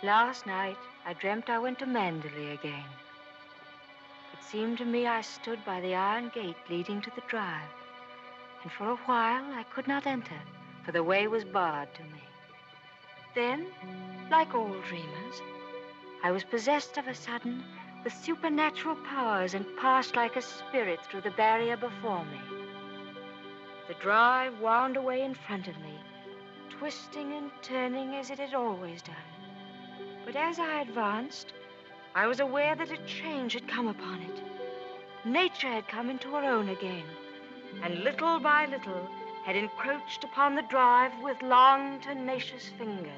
Last night, I dreamt I went to Manderley again. It seemed to me I stood by the iron gate leading to the drive, and for a while I could not enter, for the way was barred to me. Then, like all dreamers, I was possessed of a sudden with supernatural powers and passed like a spirit through the barrier before me. The drive wound away in front of me, twisting and turning as it had always done. But as I advanced, I was aware that a change had come upon it. Nature had come into her own again, and little by little had encroached upon the drive with long, tenacious fingers.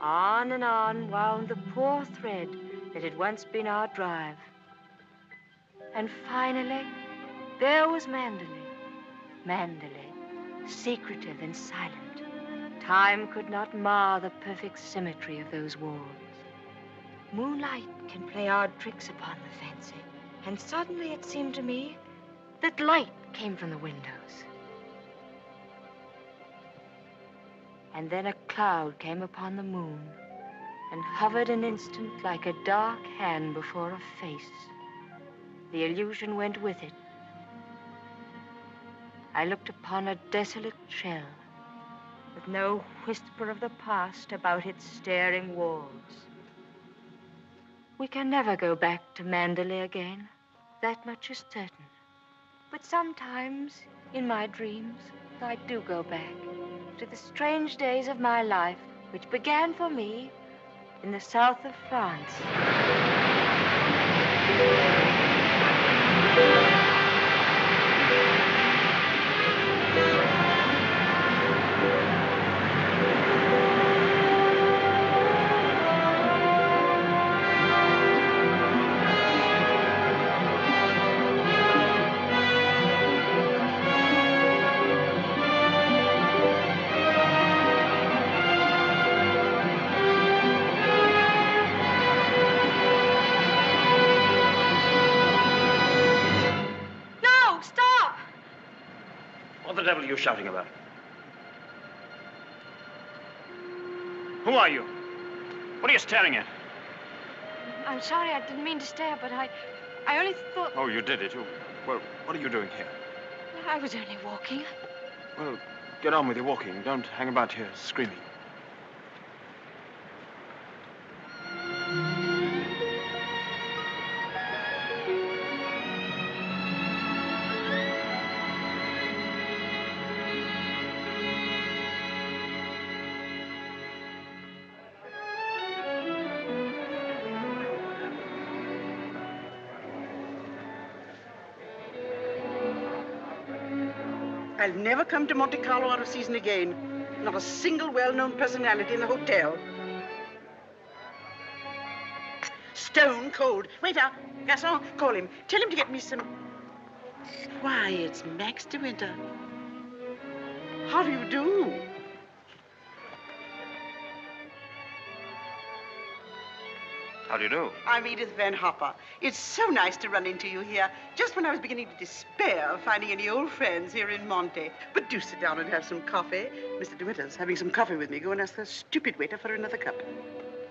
On and on wound the poor thread that had once been our drive. And finally, there was Manderley. Manderley, secretive and silent. Time could not mar the perfect symmetry of those walls. Moonlight can play odd tricks upon the fancy, and suddenly it seemed to me that light came from the windows. And then a cloud came upon the moon and hovered an instant like a dark hand before a face. The illusion went with it. I looked upon a desolate shell with no whisper of the past about its staring walls. We can never go back to Manderley again. That much is certain. But sometimes, in my dreams, I do go back to the strange days of my life, which began for me in the south of France. What the devil are you shouting about? Who are you? What are you staring at? I'm sorry, I didn't mean to stare, but I only thought... Oh, you did it. Well, what are you doing here? I was only walking. Well, get on with your walking. Don't hang about here screaming. I'll never come to Monte Carlo out of season again. Not a single well-known personality in the hotel. Stone cold. Waiter, garçon, call him. Tell him to get me some... Why, it's Max de Winter. How do you do? How do you do? I'm Edith Van Hopper. It's so nice to run into you here, just when I was beginning to despair of finding any old friends here in Monte. But do sit down and have some coffee. Mr. de Winter's having some coffee with me. Go and ask the stupid waiter for another cup.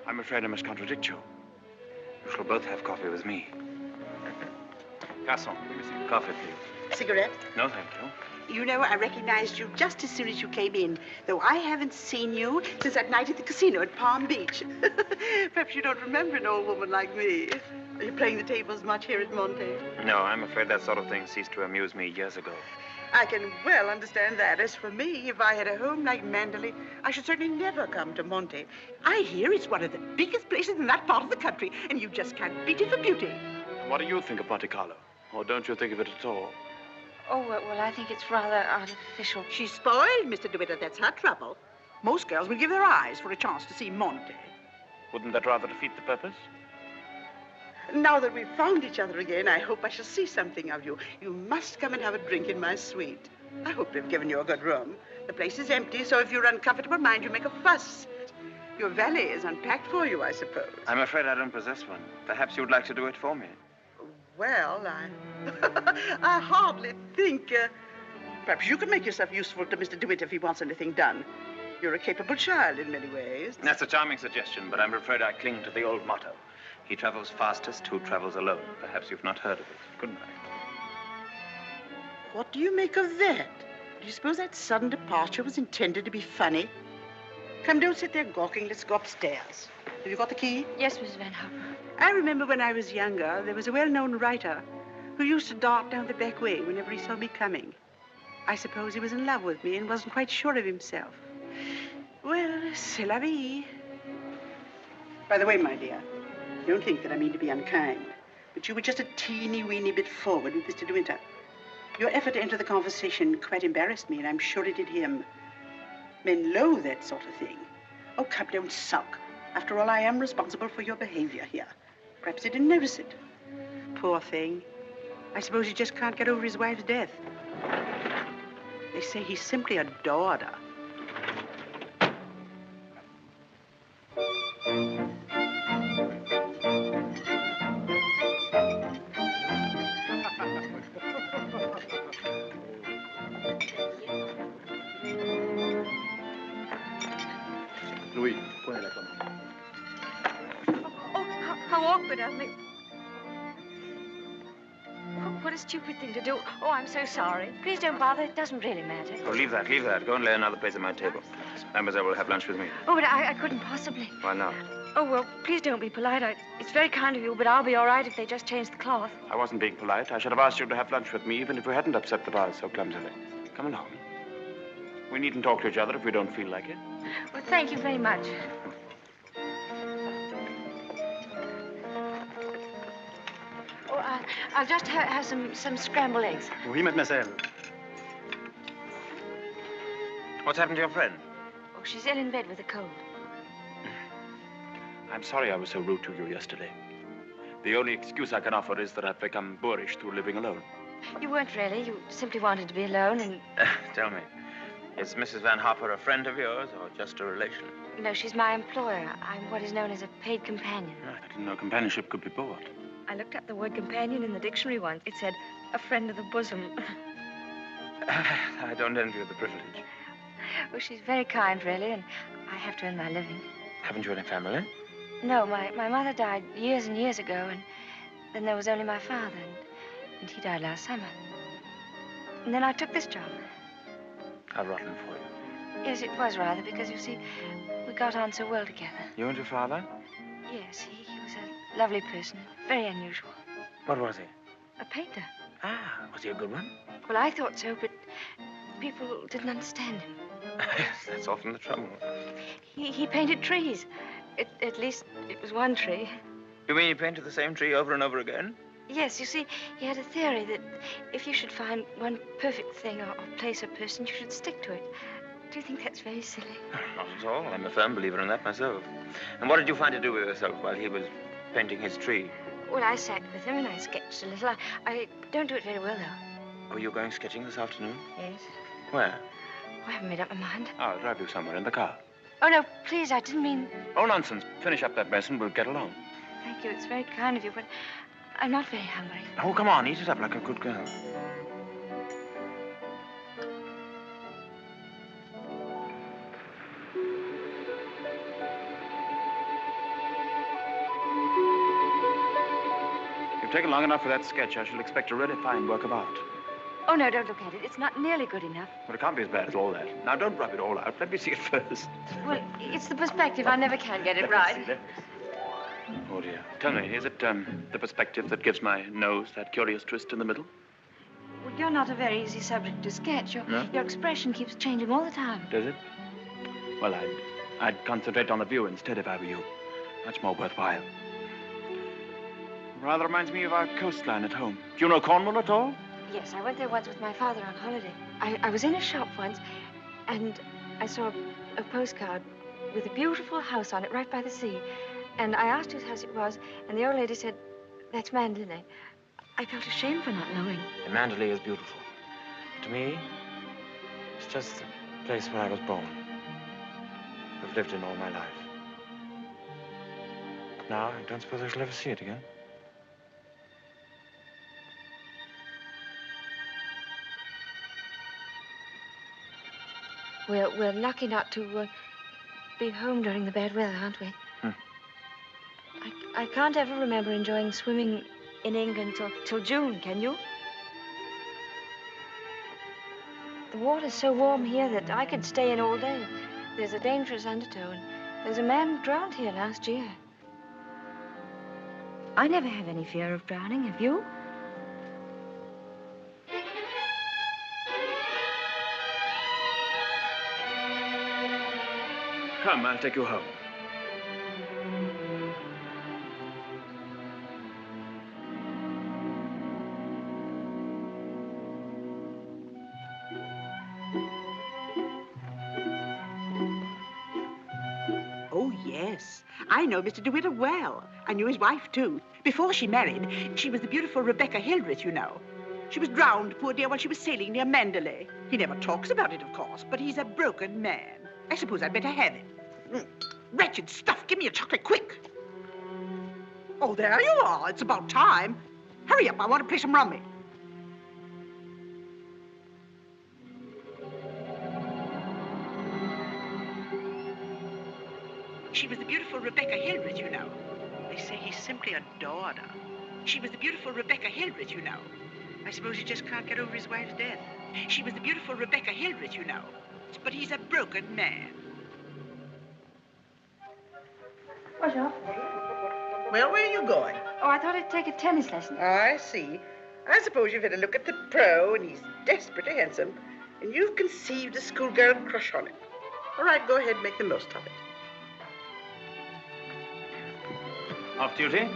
I'm afraid I must contradict you. You shall both have coffee with me. Garçon, let me see. Coffee, please. Cigarette? No, thank you. You know, I recognized you just as soon as you came in, though I haven't seen you since that night at the casino at Palm Beach. Perhaps you don't remember an old woman like me. Are you playing the tables much here at Monte? No, I'm afraid that sort of thing ceased to amuse me years ago. I can well understand that. As for me, if I had a home like Manderley, I should certainly never come to Monte. I hear it's one of the biggest places in that part of the country, and you just can't beat it for beauty. What do you think of Monte Carlo? Or don't you think of it at all? Oh, well, I think it's rather artificial. She's spoiled, Mr. de Winter. That's her trouble. Most girls will give their eyes for a chance to see Monte. Wouldn't that rather defeat the purpose? Now that we've found each other again, I hope I shall see something of you. You must come and have a drink in my suite. I hope they've given you a good room. The place is empty, so if you're uncomfortable, mind you make a fuss. Your valet is unpacked for you, I suppose. I'm afraid I don't possess one. Perhaps you would like to do it for me. Well, I hardly think... perhaps you could make yourself useful to Mr. de Winter if he wants anything done. You're a capable child in many ways. That's a charming suggestion, but I'm afraid I cling to the old motto. He travels fastest who travels alone. Perhaps you've not heard of it. Good night. What do you make of that? Do you suppose that sudden departure was intended to be funny? Come, don't sit there gawking. Let's go upstairs. Have you got the key? Yes, Miss Van Hopper. I remember when I was younger, there was a well-known writer who used to dart down the back way whenever he saw me coming. I suppose he was in love with me and wasn't quite sure of himself. Well, c'est la vie. By the way, my dear, don't think that I mean to be unkind, but you were just a teeny-weeny bit forward with Mr. de Winter. Your effort to enter the conversation quite embarrassed me, and I'm sure it did him. Men loathe that sort of thing. Oh, come, don't sulk. After all, I am responsible for your behavior here. Perhaps he didn't notice it. Poor thing. I suppose he just can't get over his wife's death. They say he simply adored her. Louis, prenez la commande. How awkward of me. What a stupid thing to do. Oh, I'm so sorry. Please don't bother. It doesn't really matter. Oh, leave that, leave that. Go and lay another place at my table. Mademoiselle will have lunch with me. Oh, but I couldn't possibly. Why not? Oh, well, please don't be polite. It's very kind of you, but I'll be all right if they just change the cloth. I wasn't being polite. I should have asked you to have lunch with me, even if we hadn't upset the vase so clumsily. Come along. We needn't talk to each other if we don't feel like it. Well, thank you very much. Oh, I'll just have some scrambled eggs. Oui, mademoiselle. What's happened to your friend? Oh, she's ill in bed with a cold. I'm sorry I was so rude to you yesterday. The only excuse I can offer is that I've become boorish through living alone. You weren't really. You simply wanted to be alone and... Tell me, is Mrs. Van Hopper a friend of yours or just a relation? No, she's my employer. I'm what is known as a paid companion. I didn't know companionship could be bought. I looked up the word companion in the dictionary once. It said, a friend of the bosom. I don't envy you the privilege. Well, she's very kind, really, and I have to earn my living. Haven't you any family? No, my mother died years and years ago, and then there was only my father, and he died last summer. And then I took this job. How rotten for you. Yes, it was rather, because, you see, we got on so well together. You and your father? Yes, he was a lovely person, very unusual. What was he? A painter. Ah, was he a good one? Well, I thought so, but people didn't understand him. Yes, that's often the trouble. He painted trees. At least, it was one tree. You mean he painted the same tree over and over again? Yes, you see, he had a theory that if you should find one perfect thing or place or person, you should stick to it. Do you think that's very silly? Not at all. I'm a firm believer in that myself. And what did you find to do with yourself while he was painting his tree? Well, I sat with him and I sketched a little. I don't do it very well, though. Oh, you're going sketching this afternoon? Yes. Where? I haven't made up my mind. I'll drive you somewhere in the car. Oh, no, please, I didn't mean... Oh, nonsense. Finish up that mess and we'll get along. Thank you, it's very kind of you, but I'm not very hungry. Oh, come on, eat it up like a good girl. You've taken long enough for that sketch. I shall expect a really fine work of art. Oh, no, don't look at it. It's not nearly good enough. But it can't be as bad as all that. Now, don't rub it all out. Let me see it first. Well, it's the perspective. I never can get it Let right. me see. Oh, dear. Tell me, is it the perspective that gives my nose that curious twist in the middle? Well, you're not a very easy subject to sketch. Your expression keeps changing all the time. Does it? Well, I'd concentrate on the view instead if I were you. Much more worthwhile. Rather reminds me of our coastline at home. Do you know Cornwall at all? Yes, I went there once with my father on holiday. I was in a shop once, and I saw a postcard with a beautiful house on it right by the sea. And I asked whose house it was, and the old lady said, "That's Manderley." I felt ashamed for not knowing. And Manderley is beautiful. To me, it's just the place where I was born. I've lived in all my life. Now, I don't suppose I shall ever see it again. We're lucky not to be home during the bad weather, aren't we? I can't ever remember enjoying swimming in England till June, can you? The water's so warm here that I could stay in all day. There's a dangerous undertow, and there's a man drowned here last year. I never have any fear of drowning, have you? Come, I'll take you home. Oh, yes. I know Mr. de Winter well. I knew his wife, too. Before she married, she was the beautiful Rebecca Hildreth, you know. She was drowned, poor dear, while she was sailing near Manderley. He never talks about it, of course, but he's a broken man. I suppose I'd better have it. Wretched stuff. Give me a chocolate, quick. Oh, there you are. It's about time. Hurry up. I want to play some rummy. She was the beautiful Rebecca Hildreth, you know. They say he simply adored her. She was the beautiful Rebecca Hildreth, you know. I suppose he just can't get over his wife's death. She was the beautiful Rebecca Hildreth, you know. But he's a broken man. Bonjour. Well, where are you going? Oh, I thought I'd take a tennis lesson. I see. I suppose you've had a look at the pro, and he's desperately handsome, and you've conceived a schoolgirl crush on him. All right, go ahead and make the most of it. Off duty?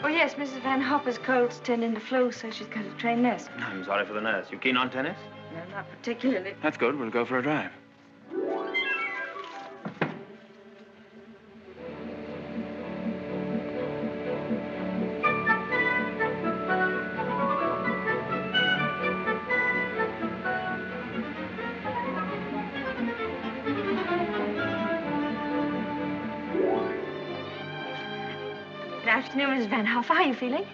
Oh, yes, Mrs. Van Hopper's cold's turned into flu, so she's got to train nurse. I'm sorry for the nurse. You keen on tennis? No, not particularly. That's good. We'll go for a drive. Good afternoon, Mrs. Van Hoff. How are you feeling?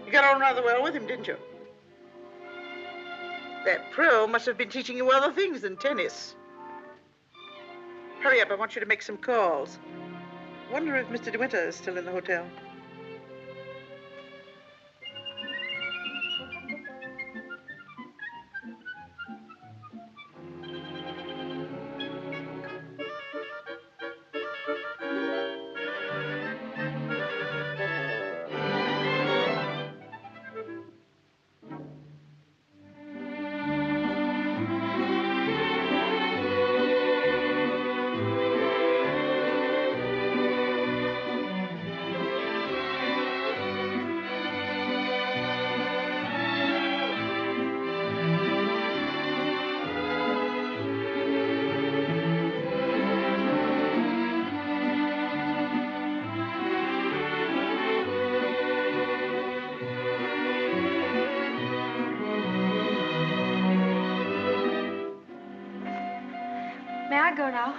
You got on rather well with him, didn't you? That pro must have been teaching you other things than tennis. Hurry up, I want you to make some calls. Wonder if Mr. de Winter is still in the hotel. May I go now?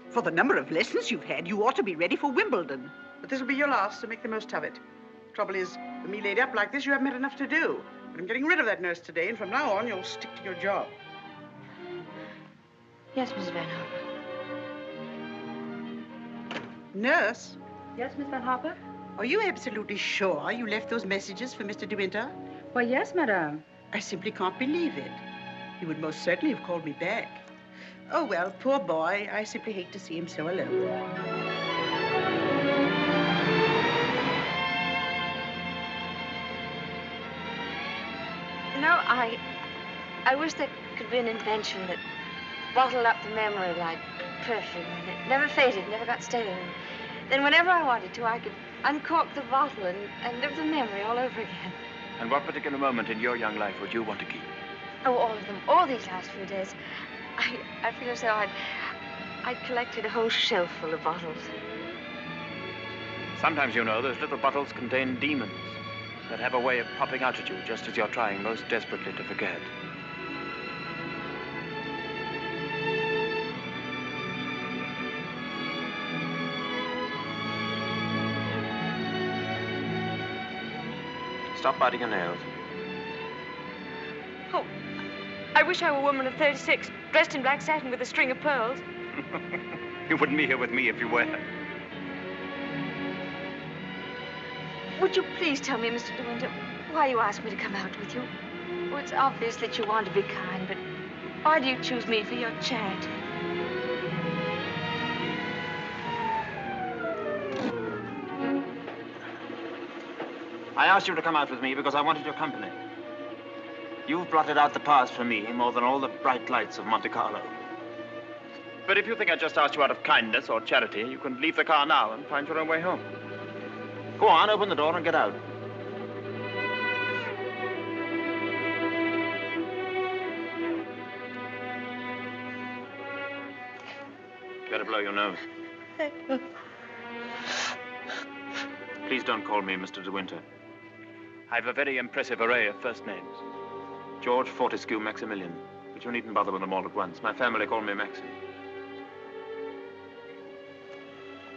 For the number of lessons you've had, you ought to be ready for Wimbledon. But this will be your last, so make the most of it. Trouble is, with me laid up like this, you haven't had enough to do. But I'm getting rid of that nurse today, and from now on, you'll stick to your job. Yes, Miss Van Harper. Nurse? Yes, Miss Van Harper? Are you absolutely sure you left those messages for Mr. De Winter? Why, yes, madame. I simply can't believe it. He would most certainly have called me back. Oh, well, poor boy. I simply hate to see him so alone. You know, I wish there could be an invention that bottled up the memory like perfume, and it never faded, never got stale. And then whenever I wanted to, I could uncork the bottle and live the memory all over again. And what particular moment in your young life would you want to keep? Oh, all of them, all these last few days. I feel as though I'd collected a whole shelf full of bottles. Sometimes, you know, those little bottles contain demons that have a way of popping out at you just as you're trying most desperately to forget. Stop biting your nails. Oh, I wish I were a woman of 36, dressed in black satin with a string of pearls. You wouldn't be here with me if you were. Would you please tell me, Mr. De Winter, why you asked me to come out with you? Oh, it's obvious that you want to be kind, but why do you choose me for your charity? I asked you to come out with me because I wanted your company. You've blotted out the past for me more than all the bright lights of Monte Carlo. But if you think I just asked you out of kindness or charity, you can leave the car now and find your own way home. Go on, open the door and get out. Better blow your nose. Please don't call me Mr. De Winter. I've a very impressive array of first names. George, Fortescue, Maximilian. But you needn't bother with them all at once. My family call me Maxim.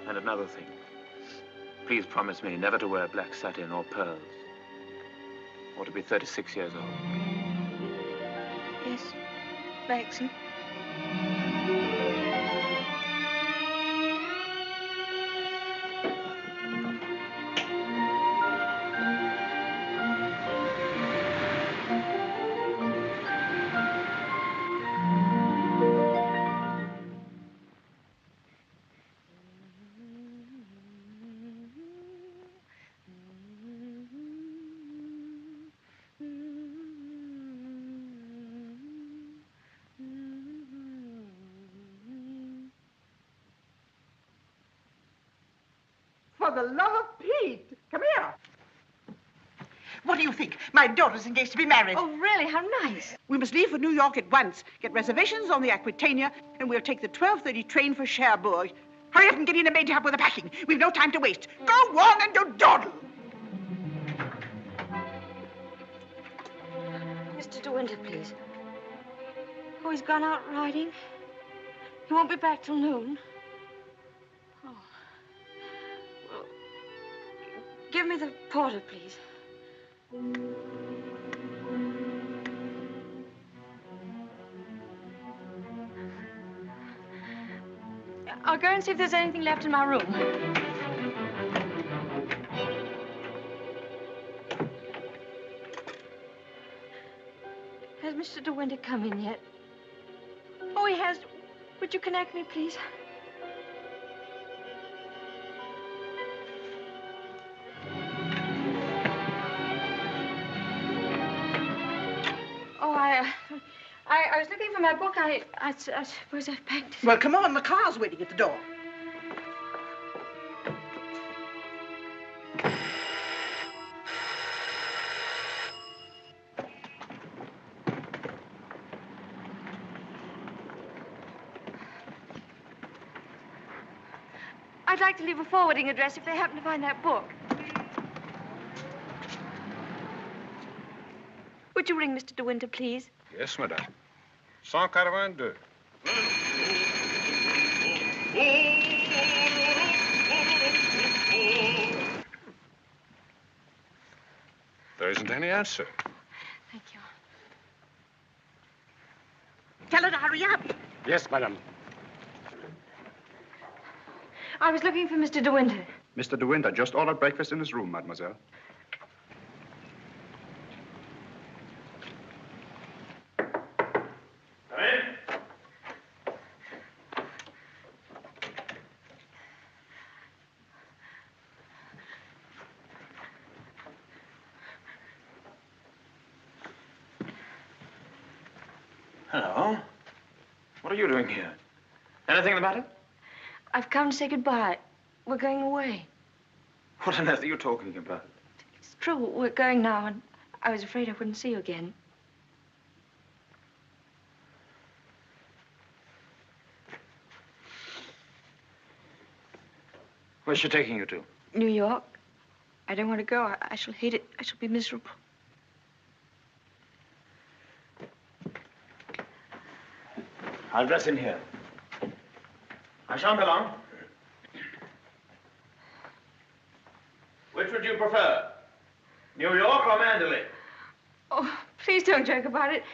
And another thing. Please promise me never to wear black satin or pearls. Or to be 36 years old. Yes, Maxim. For the love of Pete, come here. What do you think? My daughter's engaged to be married. Oh, really? How nice. We must leave for New York at once. Get reservations on the Aquitania, and we'll take the 12:30 train for Cherbourg. Hurry up and get in a maid to help with the packing. We've no time to waste. Go on and don't dawdle. Mr. De Winter, please. Oh, he's gone out riding. He won't be back till noon. Oh. Well, give me the porter, please. I'll go and see if there's anything left in my room. Has Mr. De Winter come in yet? Oh, he has. Would you connect me, please? Oh, I was looking for my book. I suppose I've packed it. Well, come on. The car's waiting at the door. I'd like to leave a forwarding address if they happen to find that book. Would you ring Mr. De Winter, please? Yes, madame. 182. There isn't any answer. Thank you. Tell her to hurry up. Yes, madam. I was looking for Mr. de Winter. Mr. de Winter just ordered breakfast in his room, mademoiselle. Come in. Hello. What are you doing here? Anything the matter? I've come to say goodbye. We're going away. What on earth are you talking about? It's true, we're going now, and I was afraid I wouldn't see you again. Where's she taking you to? New York. I don't want to go. I shall hate it. I shall be miserable. I'll dress in here. I shan't be long. Which would you prefer? New York or Manderley? Oh, please don't joke about it.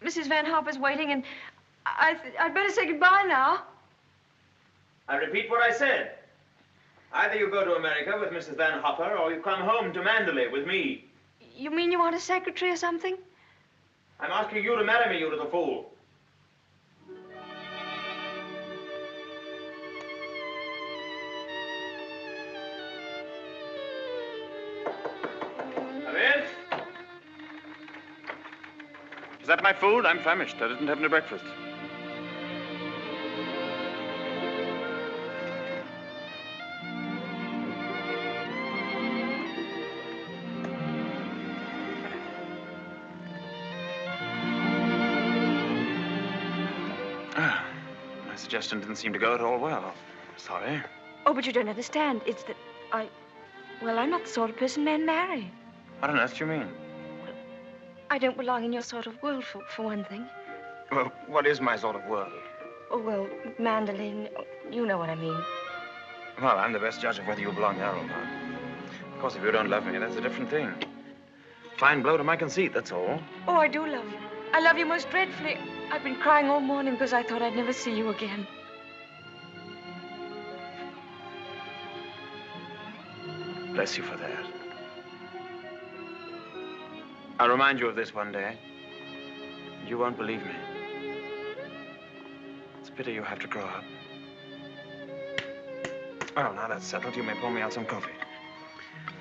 Mrs. Van Hopper's waiting, and I'd better say goodbye now. I repeat what I said. Either you go to America with Mrs. Van Hopper, or you come home to Manderley with me. You mean you want a secretary or something? I'm asking you to marry me, you little fool. Come in. Is that my food? I'm famished. I didn't have any breakfast. My suggestion didn't seem to go at all well. Sorry. Oh, but you don't understand. It's that well, I'm not the sort of person men marry. What on earth do you mean? I don't belong in your sort of world, for one thing. Well, what is my sort of world? Oh, well, Manderley, you know what I mean. Well, I'm the best judge of whether you belong there or not. Of course, if you don't love me, that's a different thing. Fine blow to my conceit, that's all. Oh, I do love you. I love you most dreadfully. I've been crying all morning because I thought I'd never see you again. Bless you for that. I'll remind you of this one day. You won't believe me. It's a pity you have to grow up. Oh, now that's settled. You may pour me out some coffee.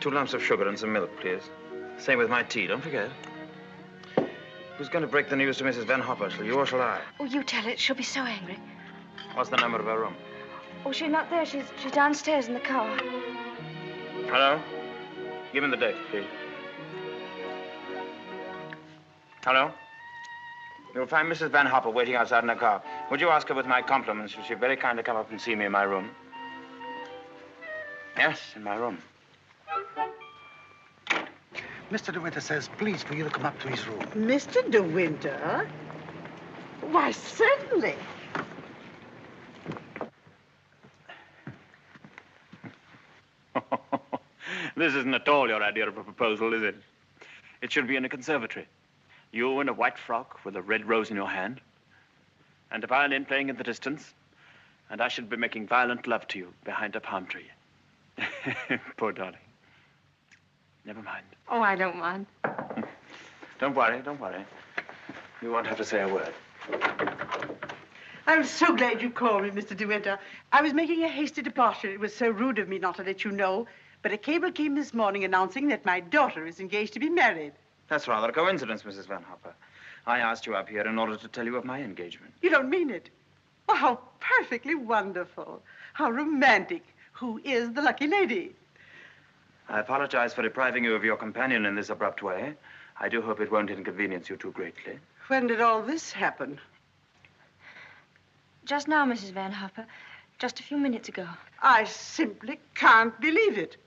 2 lumps of sugar and some milk, please. Same with my tea, don't forget. Who's going to break the news to Mrs. Van Hopper? Shall you or shall I? Oh, you tell it. She'll be so angry. What's the number of her room? Oh, she's not there. She's downstairs in the car. Hello? Give me the date, please. Hello? You'll find Mrs. Van Hopper waiting outside in her car. Would you ask her with my compliments if she'd very kindly come up and see me in my room? Yes, in my room. Mr. de Winter says, please, for you to come up to his room. Mr. de Winter? Why, certainly. This isn't at all your idea of a proposal, is it? It should be in a conservatory. You in a white frock with a red rose in your hand, and a violin playing in the distance, and I should be making violent love to you behind a palm tree. Poor darling. Never mind. Oh, I don't mind. Don't worry, don't worry. You won't have to say a word. I'm so glad you called me, Mr. de Winter. I was making a hasty departure. It was so rude of me not to let you know. But a cable came this morning announcing that my daughter is engaged to be married. That's rather a coincidence, Mrs. Van Hopper. I asked you up here in order to tell you of my engagement. You don't mean it? Oh, how perfectly wonderful. How romantic. Who is the lucky lady? I apologize for depriving you of your companion in this abrupt way. I do hope it won't inconvenience you too greatly. When did all this happen? Just now, Mrs. Van Hopper. Just a few minutes ago. I simply can't believe it.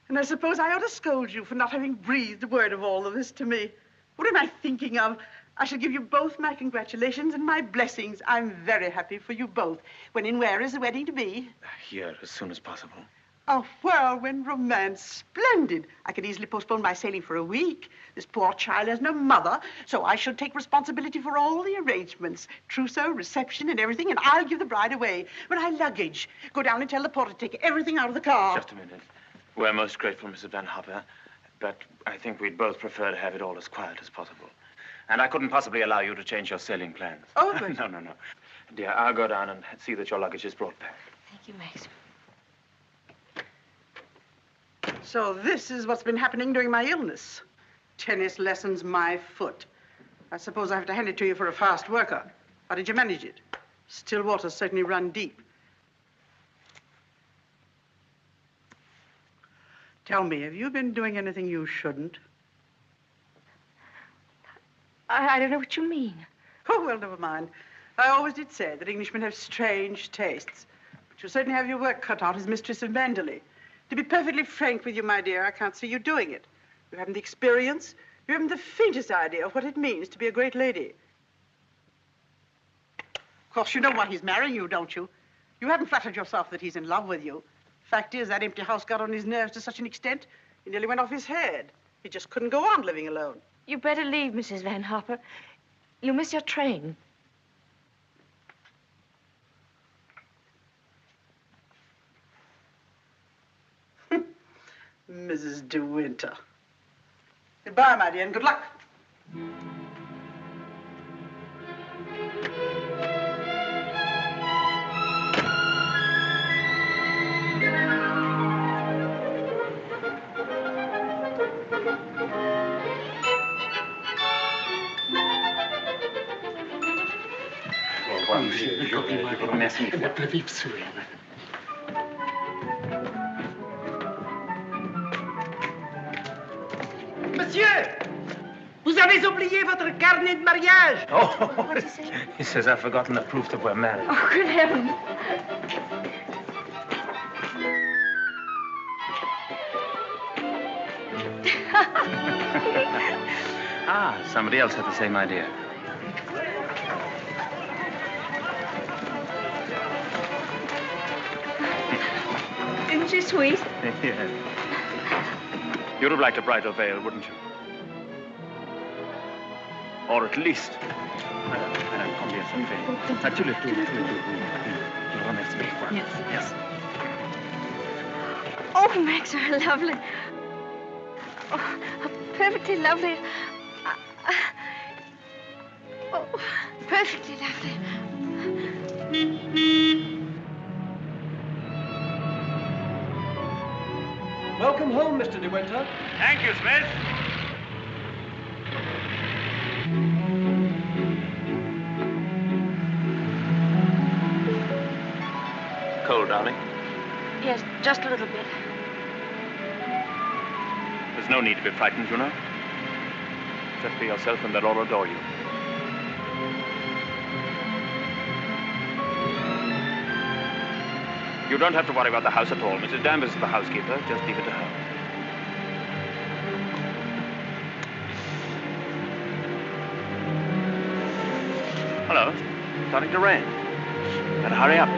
And I suppose I ought to scold you for not having breathed a word of all of this to me. What am I thinking of? I shall give you both my congratulations and my blessings. I'm very happy for you both. When and where is the wedding to be? Here, as soon as possible. A whirlwind romance. Splendid. I could easily postpone my sailing for a week. This poor child has no mother, so I shall take responsibility for all the arrangements. Trousseau, reception, and everything, and I'll give the bride away. My luggage. Go down and tell the porter to take everything out of the car. Just a minute. We're most grateful, Mrs. Van Hopper, but I think we'd both prefer to have it all as quiet as possible. And I couldn't possibly allow you to change your sailing plans. Oh, but... No. Dear, I'll go down and see that your luggage is brought back. Thank you, Maxim. So this is what's been happening during my illness. Tennis lessons, my foot. I suppose I have to hand it to you for a fast worker. How did you manage it? Still waters certainly run deep. Tell me, have you been doing anything you shouldn't? I don't know what you mean. Oh, well, never mind. I always did say that Englishmen have strange tastes. But you certainly have your work cut out as mistress of Manderley. To be perfectly frank with you, my dear, I can't see you doing it. You haven't the experience. You haven't the faintest idea of what it means to be a great lady. Of course, you know why he's marrying you, don't you? You haven't flattered yourself that he's in love with you. Fact is, that empty house got on his nerves to such an extent, he nearly went off his head. He just couldn't go on living alone. You better leave, Mrs. Van Hopper. You'll miss your train. Mrs. de Winter. Goodbye, my dear, and good luck. Merci. Monsieur, vous avez oublié votre carnet de mariage. Oh, What did he say? He says I've forgotten the proof that we're married. Oh, good heavens. Somebody else had the same idea. Isn't she sweet? Yes. You'd have liked a bridal veil, wouldn't you? Or at least... Madame, combien ça fait? Tous les deux. Je vous remercie. Yes. Oh, Max, how lovely. Oh, how perfectly lovely. Oh, perfectly lovely. Welcome home, Mr. de Winter. Thank you, Smith. Cold, darling? Yes, just a little bit. There's no need to be frightened, you know. Just be yourself and they'll all adore you. You don't have to worry about the house at all. Mrs. Danvers is the housekeeper. Just leave it to her. Hello. Starting to rain. Better hurry up.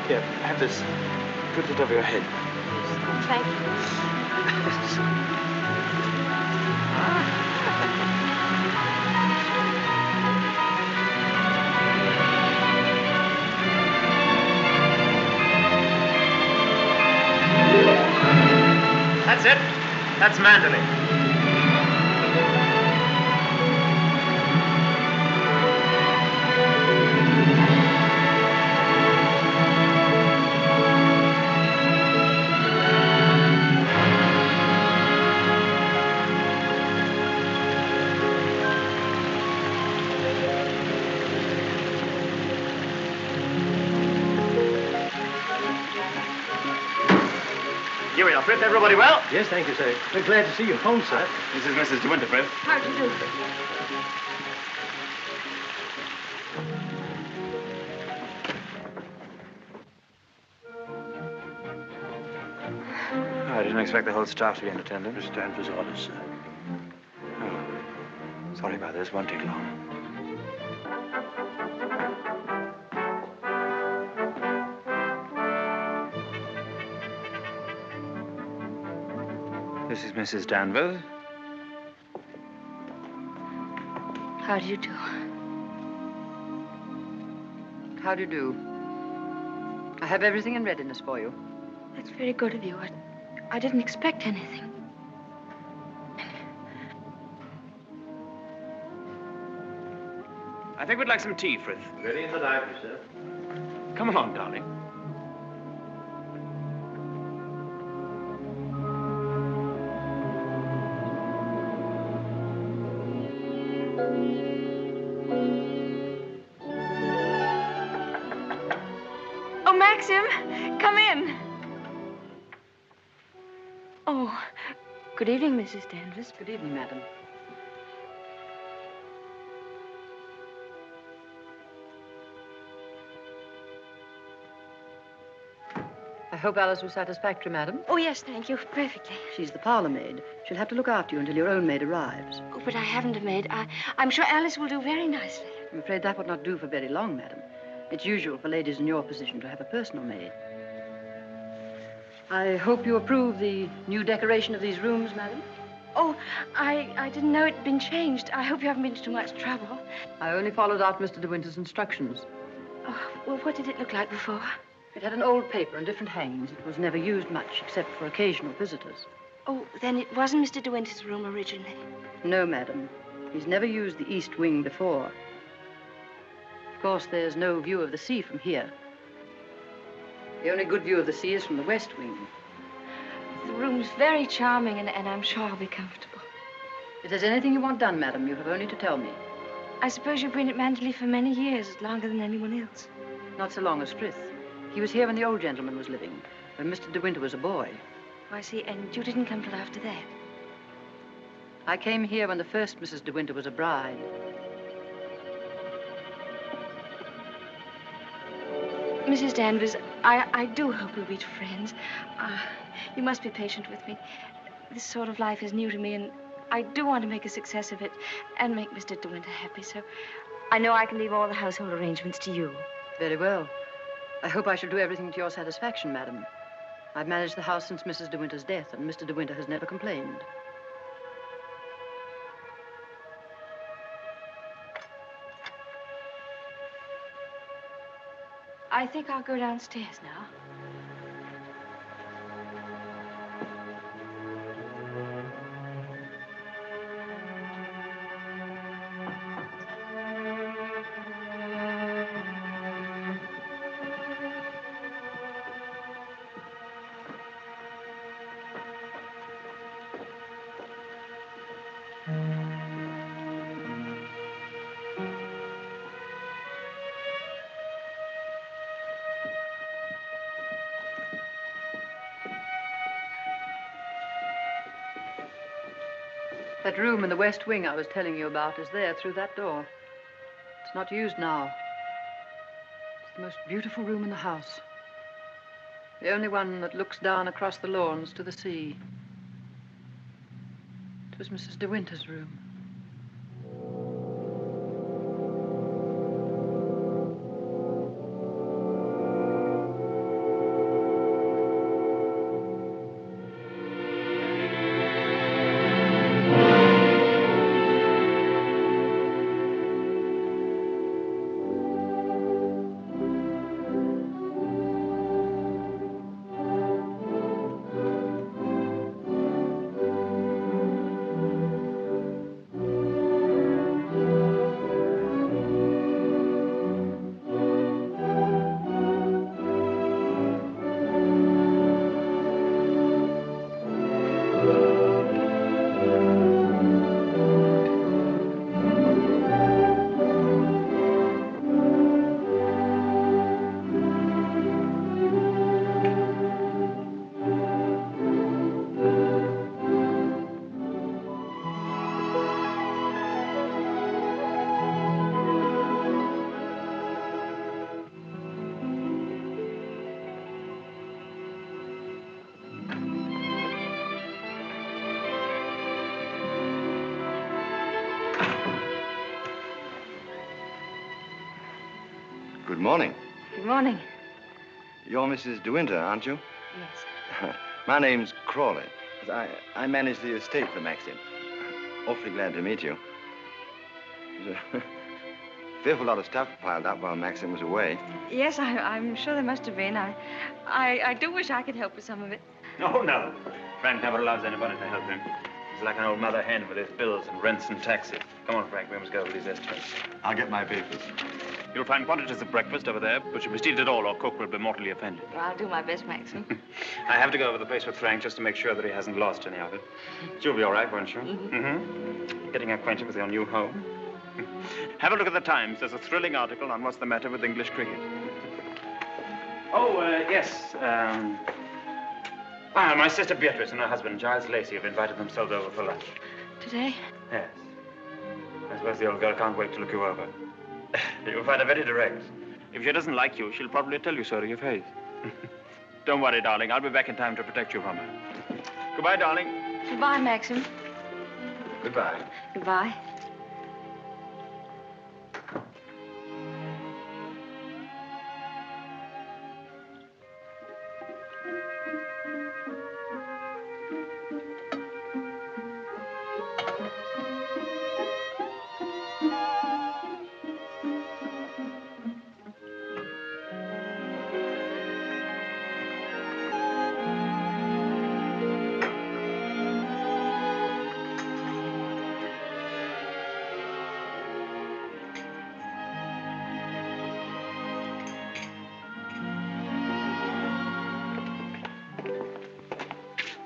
Here, have this. Put it over your head. Thank you. That's it. That's Manderley. Here we are, Fritz. Everybody well? Yes, thank you, sir. We're glad to see you home, sir. This is Mrs. de Winter, Fritz. How do you do? I didn't expect the whole staff to be in attendance. Mr. Danvers' orders, sir. Oh, sorry about this. Won't take long. This is Mrs. Danvers. How do you do? How do you do? I have everything in readiness for you. That's very good of you. I didn't expect anything. I think we'd like some tea, Frith. Ready in the library, sir. Come along, darling. Oh, Maxim, come in. Oh, good evening, Mrs. Danvers. Good evening, madam. I hope Alice was satisfactory, madam. Oh, yes, thank you. Perfectly. She's the parlor maid. She'll have to look after you until your own maid arrives. Oh, but I haven't a maid. I'm sure Alice will do very nicely. I'm afraid that would not do for very long, madam. It's usual for ladies in your position to have a personal maid. I hope you approve the new decoration of these rooms, madam. Oh, I didn't know it'd been changed. I hope you haven't been to too much trouble. I only followed out Mr. de Winter's instructions. Oh, well, what did it look like before? It had an old paper and different hangings. It was never used much, except for occasional visitors. Oh, then it wasn't Mr. de Winter's room originally. No, madam. He's never used the east wing before. Of course, there's no view of the sea from here. The only good view of the sea is from the west wing. The room's very charming, and I'm sure I'll be comfortable. If there's anything you want done, madam, you have only to tell me. I suppose you've been at Manderley for many years, longer than anyone else. Not so long as Frith. He was here when the old gentleman was living, when Mr. de Winter was a boy. Oh, I see. And you didn't come till after that? I came here when the first Mrs. de Winter was a bride. Mrs. Danvers, I do hope we'll be friends. You must be patient with me. This sort of life is new to me, and I do want to make a success of it and make Mr. de Winter happy, so I know I can leave all the household arrangements to you. Very well. I hope I shall do everything to your satisfaction, madam. I've managed the house since Mrs. de Winter's death, and Mr. de Winter has never complained. I think I'll go downstairs now. That room in the west wing I was telling you about is there through that door. It's not used now. It's the most beautiful room in the house. The only one that looks down across the lawns to the sea. It was Mrs. de Winter's room. morning. Good morning. You're Mrs. de Winter, aren't you? Yes. My name's Crawley. I manage the estate for Maxim. Awfully glad to meet you. There's a fearful lot of stuff piled up while Maxim was away. Yes, I'm sure there must have been. I do wish I could help with some of it. Oh, no. Frank never allows anybody to help him. He's like an old mother hen with his bills and rents and taxes. Come on, Frank, we must go over these estimates. I'll get my papers. You'll find quantities of breakfast over there, but you must eat it all or cook will be mortally offended. Well, I'll do my best, Maxim. I have to go over the place with Frank just to make sure that he hasn't lost any of it. You'll be all right, won't you? Getting acquainted with your new home. Have a look at the Times. There's a thrilling article on what's the matter with English cricket. Oh, yes. My sister Beatrice and her husband, Giles Lacey, have invited themselves over for lunch. Today? Yes. I suppose the old girl can't wait to look you over. You'll find her very direct. If she doesn't like you, she'll probably tell you so to your face. Don't worry, darling. I'll be back in time to protect you from her. Goodbye, darling. Goodbye, Maxim. Goodbye. Goodbye.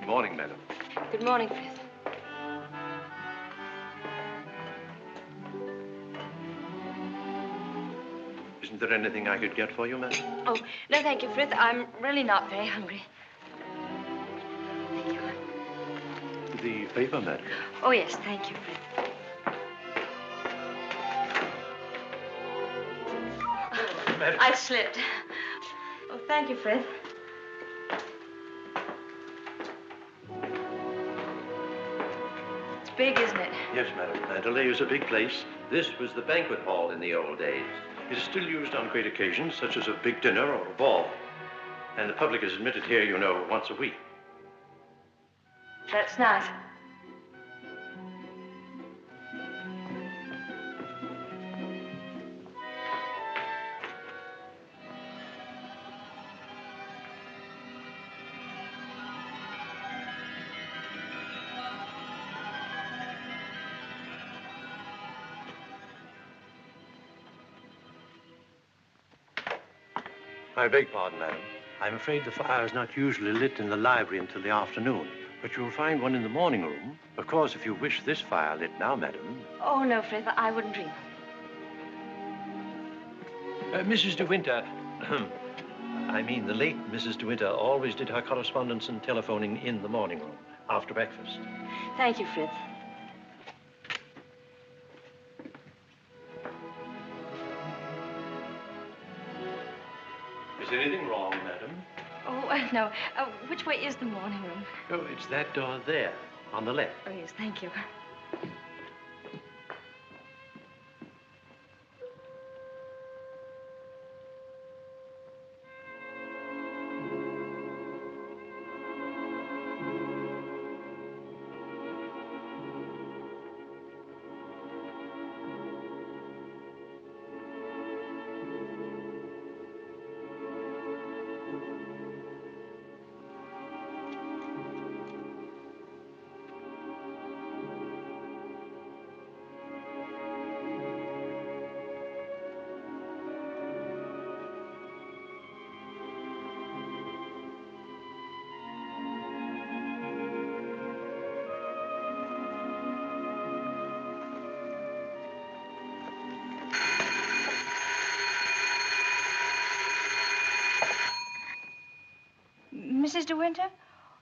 Good morning, madam. Good morning, Frith. Isn't there anything I could get for you, madam? Oh, no, thank you, Frith. I'm really not very hungry. Thank you. The paper, madam. Oh, yes, thank you, Frith. Madam. I slipped. Oh, thank you, Frith. It's big, isn't it? Yes, madam. Manderley is a big place. This was the banquet hall in the old days. It is still used on great occasions, such as a big dinner or a ball. And the public is admitted here, you know, once a week. That's nice. I beg pardon, madam. I'm afraid the fire is not usually lit in the library until the afternoon, but you'll find one in the morning room. Of course, if you wish this fire lit now, madam. Oh, no, Frith, I wouldn't dream. Mrs. de Winter, I mean the late Mrs. de Winter always did her correspondence and telephoning in the morning room, after breakfast. Thank you, Frith. Is anything wrong, madam? Oh, no. Which way is the morning room? Oh, it's that door there, on the left. Oh, yes, thank you. Mrs. de Winter?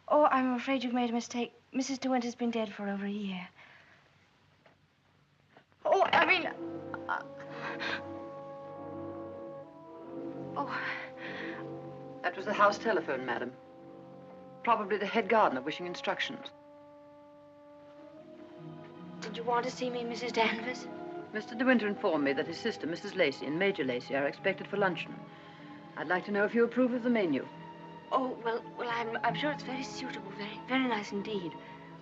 Oh, I'm afraid you've made a mistake. Mrs. de Winter's been dead for over a year. Oh, I mean... Oh, that was the house telephone, madam. Probably the head gardener wishing instructions. Did you want to see me, Mrs. Danvers? Mr. de Winter informed me that his sister, Mrs. Lacey, and Major Lacey are expected for luncheon. I'd like to know if you approve of the menu. Oh, well, I'm sure it's very suitable, very nice indeed.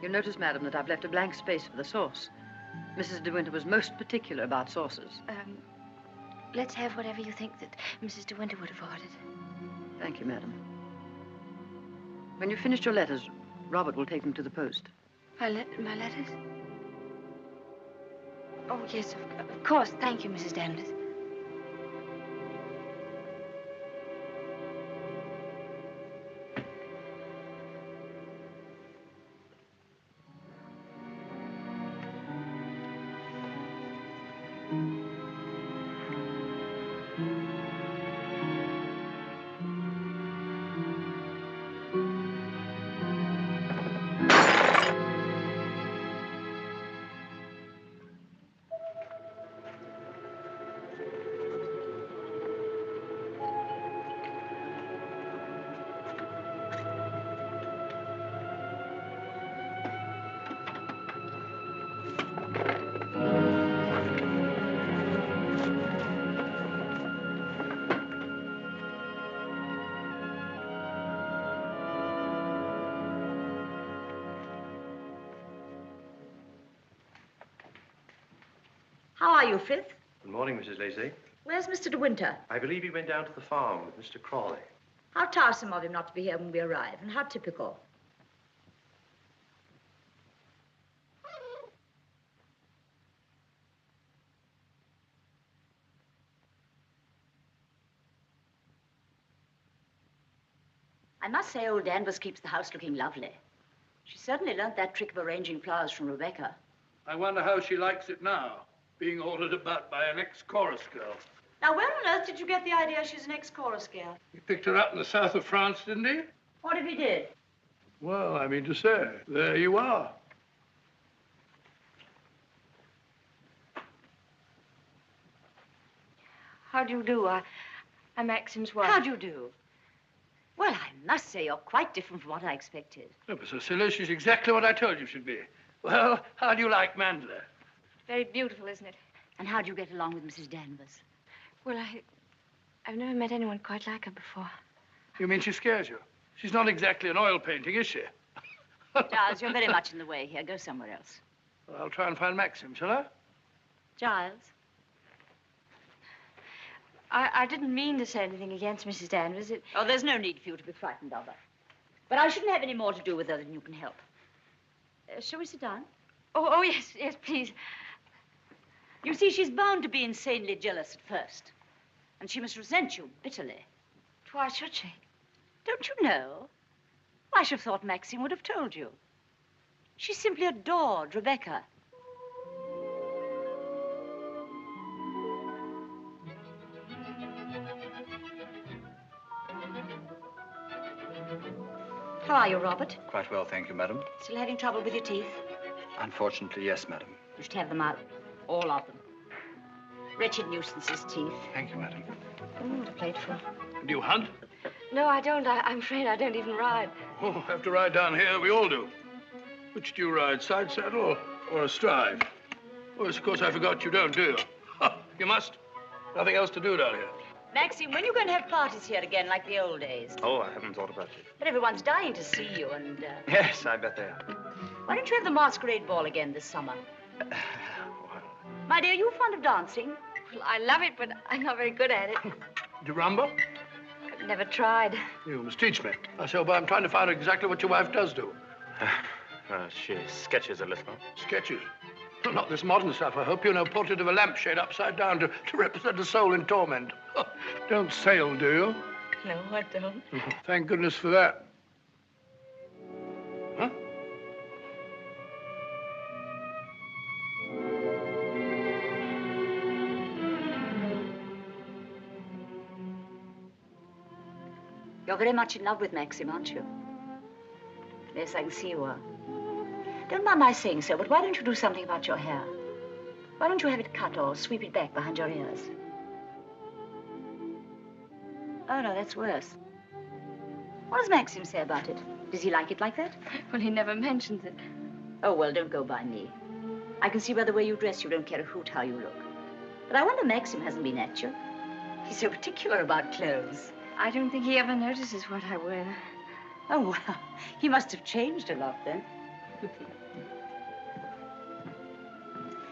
You'll notice, madam, that I've left a blank space for the sauce. Mrs. de Winter was most particular about sauces. Let's have whatever you think that Mrs. de Winter would have ordered. Thank you, madam. When you've finished your letters, Robert will take them to the post. My letters? Oh, yes, of course. Thank you, Mrs. Danvers. How are you, Frith? Good morning, Mrs. Lacey. Where's Mr. de Winter? I believe he went down to the farm with Mr. Crawley. How tiresome of him not to be here when we arrive, and how typical. I must say old Danvers keeps the house looking lovely. She certainly learned that trick of arranging flowers from Rebecca. I wonder how she likes it now, being ordered about by an ex-chorus girl. Now, where on earth did you get the idea she's an ex-chorus girl? He picked her up in the south of France, didn't he? What if he did? Well, I mean to say, there you are. How do you do? I'm Maxim's wife. How do you do? Well, I must say you're quite different from what I expected. Oh, but Cecilia, she's exactly what I told you she'd be. Well, how do you like Mandler? Very beautiful, isn't it? And how do you get along with Mrs. Danvers? Well, I've never met anyone quite like her before. You mean she scares you? She's not exactly an oil painting, is she? Giles, you're very much in the way here. Go somewhere else. Well, I'll try and find Maxim, shall I? Giles? I didn't mean to say anything against Mrs. Danvers. Oh, there's no need for you to be frightened of her. But I shouldn't have any more to do with her than you can help. Shall we sit down? Oh, yes, please. You see, she's bound to be insanely jealous at first. And she must resent you bitterly. Why should she? Don't you know? I should have thought Maxim would have told you. She simply adored Rebecca. How are you, Robert? Quite well, thank you, madam. Still having trouble with your teeth? Unfortunately, yes, madam. You should have them out. All of them. Wretched nuisances, teeth. Thank you, madam. What a plateful. Do you hunt? No, I don't. I'm afraid I don't even ride. Oh, have to ride down here. We all do. Which do you ride, side saddle or astride? Oh, yes, of course, I forgot you don't, do you? You must. Nothing else to do down here. Maxim, when are you going to have parties here again, like the old days? Oh, I haven't thought about it. But everyone's dying to see you, and... Yes, I bet they are. Why don't you have the masquerade ball again this summer? My dear, are you fond of dancing? Well, I love it, but I'm not very good at it. Do you rumble? I've never tried. You must teach me. I say, but I'm trying to find out exactly what your wife does do. She sketches a little. Sketches? Not this modern stuff, I hope. You know, portrait of a lampshade upside down to represent a soul in torment. Don't sail, do you? No, I don't. Thank goodness for that. Huh? You're very much in love with Maxim, aren't you? Yes, I can see you are. Don't mind my saying so, but why don't you do something about your hair? Why don't you have it cut or sweep it back behind your ears? Oh, no, that's worse. What does Maxim say about it? Does he like it like that? Well, he never mentions it. Oh, well, don't go by me. I can see by the way you dress you don't care a hoot how you look. But I wonder Maxim hasn't been at you. He's so particular about clothes. I don't think he ever notices what I wear. Oh, well, he must have changed a lot then.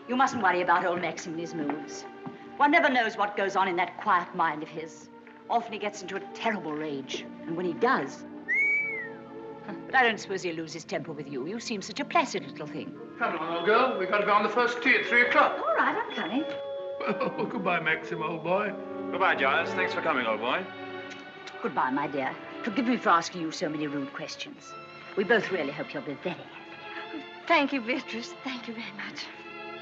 You mustn't worry about old Maxim and his moods. One never knows what goes on in that quiet mind of his. Often he gets into a terrible rage. And when he does... But I don't suppose he'll lose his temper with you. You seem such a placid little thing. Come along, old girl. We've got to go on the first tee at 3 o'clock. All right, I'm coming. Oh, goodbye, Maxim, old boy. Goodbye, Giles. Thanks for coming, old boy. Goodbye, my dear. Forgive me for asking you so many rude questions. We both really hope you'll be very happy. Thank you, Beatrice. Thank you very much.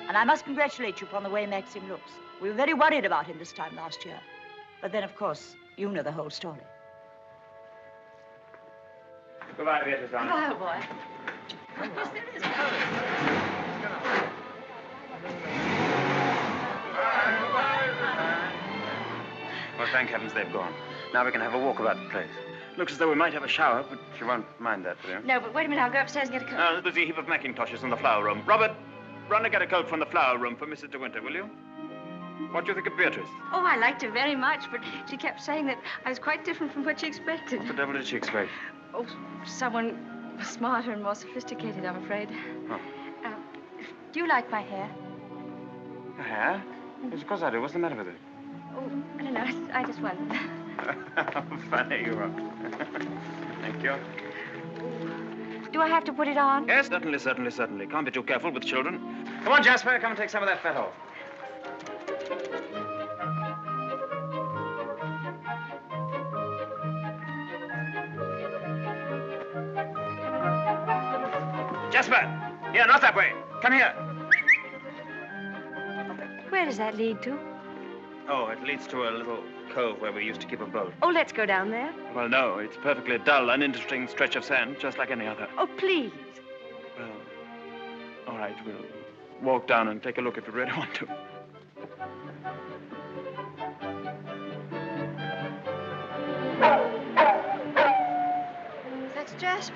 And I must congratulate you upon the way Maxim looks. We were very worried about him this time last year. But then, of course, you know the whole story. Goodbye, Beatrice, darling. Goodbye, old boy. Yes, there is Well, thank heavens they've gone. Now we can have a walk about the place. Looks as though we might have a shower, but you won't mind that, will you? No, but wait a minute. I'll go upstairs and get a coat. There's a heap of Macintoshes in the flower room. Robert, run and get a coat from the flower room for Mrs. de Winter, will you? What do you think of Beatrice? Oh, I liked her very much, but she kept saying that I was quite different from what she expected. What the devil did she expect? Oh, someone smarter and more sophisticated, I'm afraid. Oh. Do you like my hair? Your hair? Yes, of course I do. What's the matter with it? Oh, I don't know. I just wondered. How funny you are. Thank you. Do I have to put it on? Yes, certainly. Can't be too careful with children. Come on, Jasper. Come and take some of that fat off. Jasper! Here, not that way. Come here. Where does that lead to? Oh, it leads to a little cove where we used to keep a boat. Oh, let's go down there. Well, no, it's a perfectly dull, uninteresting stretch of sand, just like any other. Oh, please. Well, all right, we'll walk down and take a look if you really want to. That's Jasper.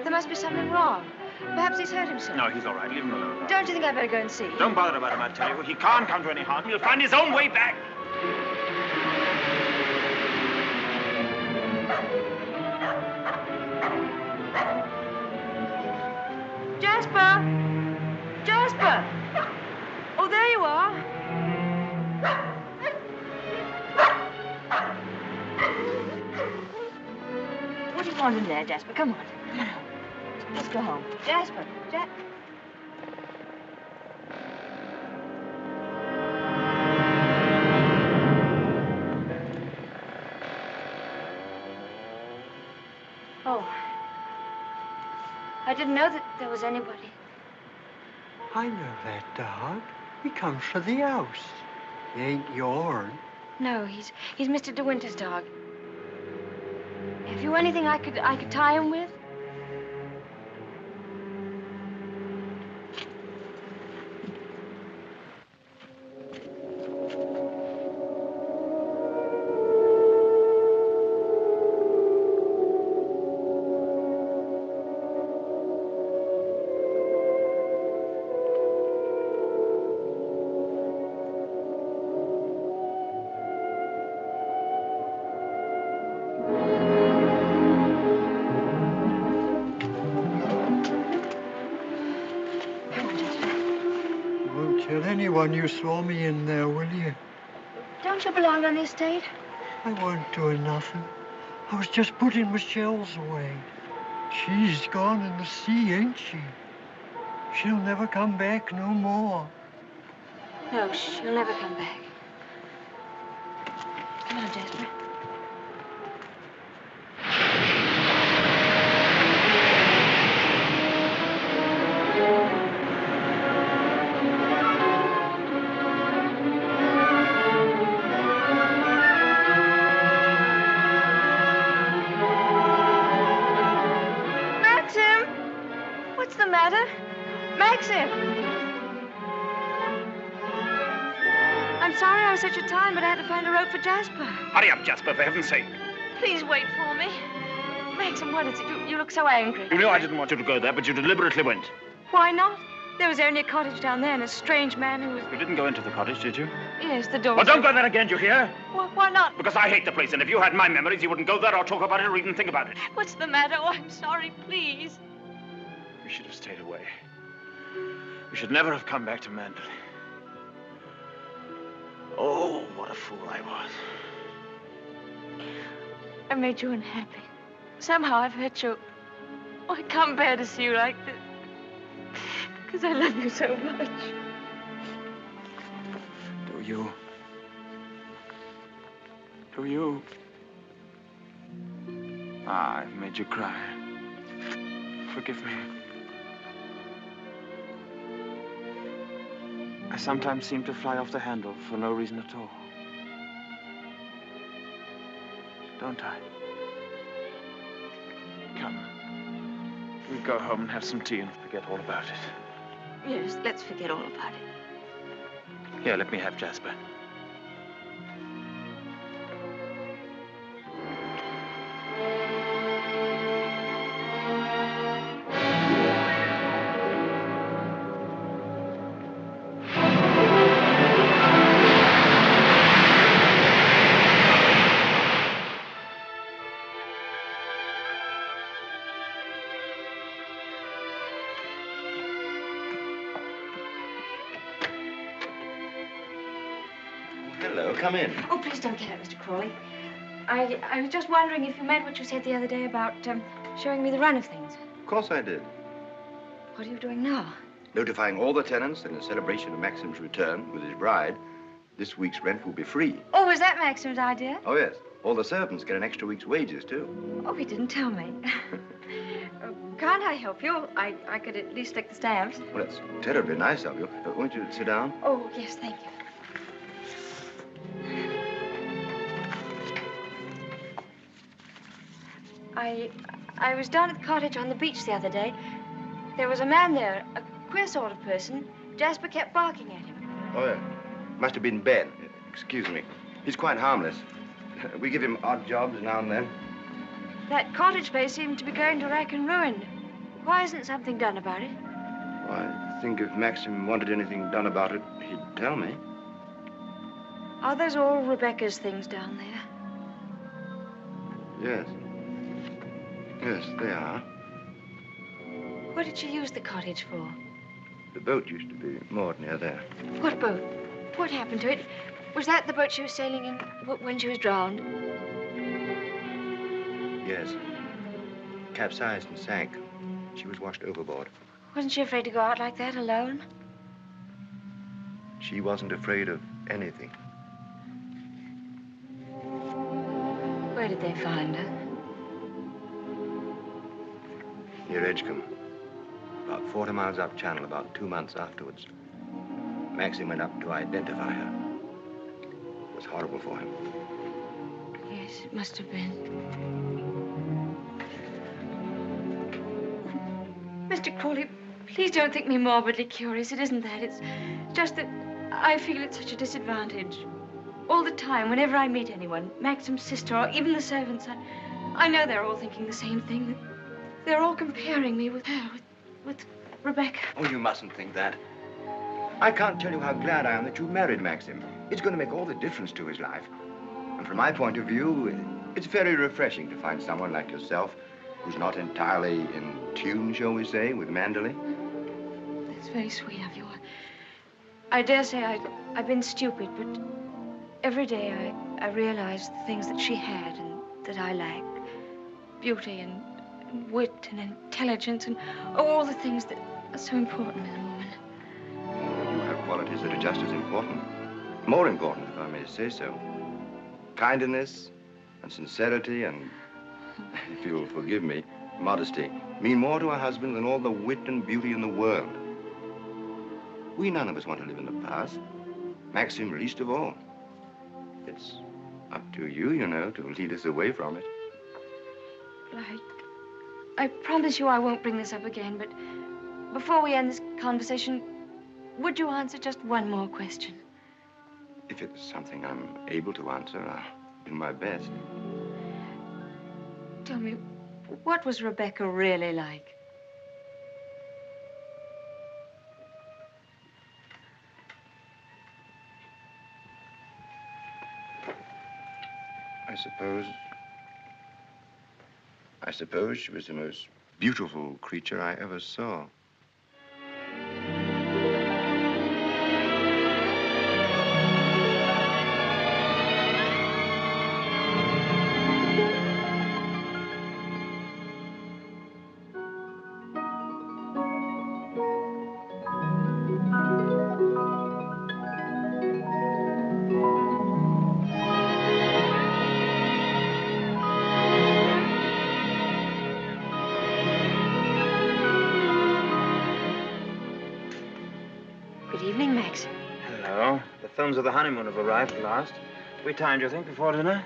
There must be something wrong. Perhaps he's hurt himself. No, he's all right. Leave him alone. Don't you think I'd better go and see? Don't bother about him, I tell you. He can't come to any harm. He'll find his own way back. Jasper! Jasper! Oh, there you are. What do you want in there, Jasper? Come on. Come on. Let's go home. Jasper. Oh. I didn't know that there was anybody. I know that dog. He comes for the house. He ain't yourn. No, he's Mr. de Winter's dog. Have you anything I could tie him with? Anyone you saw me in there, will you? Don't you belong on the estate? I wasn't doing nothing. I was just putting my shells away. She's gone in the sea, ain't she? She'll never come back no more. No, she'll never come back. Come on, Jasper. Maxim! I'm sorry I was such a time, but I had to find a rope for Jasper. Hurry up, Jasper, for heaven's sake. Please wait for me. Maxim, what is it? You look so angry. You know I didn't want you to go there, but you deliberately went. Why not? There was only a cottage down there and a strange man who was... You didn't go into the cottage, did you? Yes, the door Well, was don't go there again, you hear? Why not? Because I hate the place, and if you had my memories, you wouldn't go there or talk about it or even think about it. What's the matter? Oh, I'm sorry, please. You should have stayed away. We should never have come back to Manderley. Oh, what a fool I was. I made you unhappy. Somehow I've hurt you. Oh, I can't bear to see you like this. Because I love you so much. Do you? Do you? Ah, I've made you cry. Forgive me. I sometimes seem to fly off the handle for no reason at all. Don't I? Come. We'll go home and have some tea and forget all about it. Yes, let's forget all about it. Here, let me have Jasper. Hello, come in. Oh, please don't get up, Mr. Crawley. I was just wondering if you meant what you said the other day about showing me the run of things. Of course I did. What are you doing now? Notifying all the tenants that in celebration of Maxim's return with his bride, this week's rent will be free. Oh, was that Maxim's idea? Oh, yes. All the servants get an extra week's wages, too. Oh, he didn't tell me. Can't I help you? I could at least lick the stamps. Well, that's terribly nice of you. Won't you sit down? Oh, yes, thank you. I was down at the cottage on the beach the other day. There was a man there, a queer sort of person. Jasper kept barking at him. Oh, yeah. Must have been Ben. Excuse me. He's quite harmless. We give him odd jobs now and then. That cottage place seemed to be going to rack and ruin. Why isn't something done about it? Well, I think if Maxim wanted anything done about it, he'd tell me. Are those all Rebecca's things down there? Yes. Yes, they are. What did she use the cottage for? The boat used to be moored near there. What boat? What happened to it? Was that the boat she was sailing in when she was drowned? Yes. Capsized and sank. She was washed overboard. Wasn't she afraid to go out like that alone? She wasn't afraid of anything. Where did they find her? Near Edgecombe. About 40 miles up channel, about 2 months afterwards. Maxim went up to identify her. It was horrible for him. Yes, it must have been. Mr. Crawley, please don't think me morbidly curious. It isn't that. It's just that I feel at such a disadvantage. All the time, whenever I meet anyone, Maxim's sister or even the servants, I know they're all thinking the same thing. They're all comparing me with her, with Rebecca. Oh, you mustn't think that. I can't tell you how glad I am that you married Maxim. It's going to make all the difference to his life. And from my point of view, it's very refreshing to find someone like yourself who's not entirely in tune, shall we say, with Manderley. That's very sweet of you. I dare say I've been stupid, but every day I realize the things that she had and that I lacked. Beauty and wit and intelligence and all the things that are so important in a woman. You have qualities that are just as important. More important, if I may say so. Kindness and sincerity and, if you'll forgive me, modesty mean more to a husband than all the wit and beauty in the world. We none of us want to live in the past. Maxim least of all. It's up to you, you know, to lead us away from it. I promise you I won't bring this up again, but before we end this conversation, would you answer just one more question? If it's something I'm able to answer, I'll do my best. Tell me, what was Rebecca really like? I suppose she was the most beautiful creature I ever saw. Good evening, Maxim. Hello. The films of the honeymoon have arrived at last. We timed, you think, before dinner?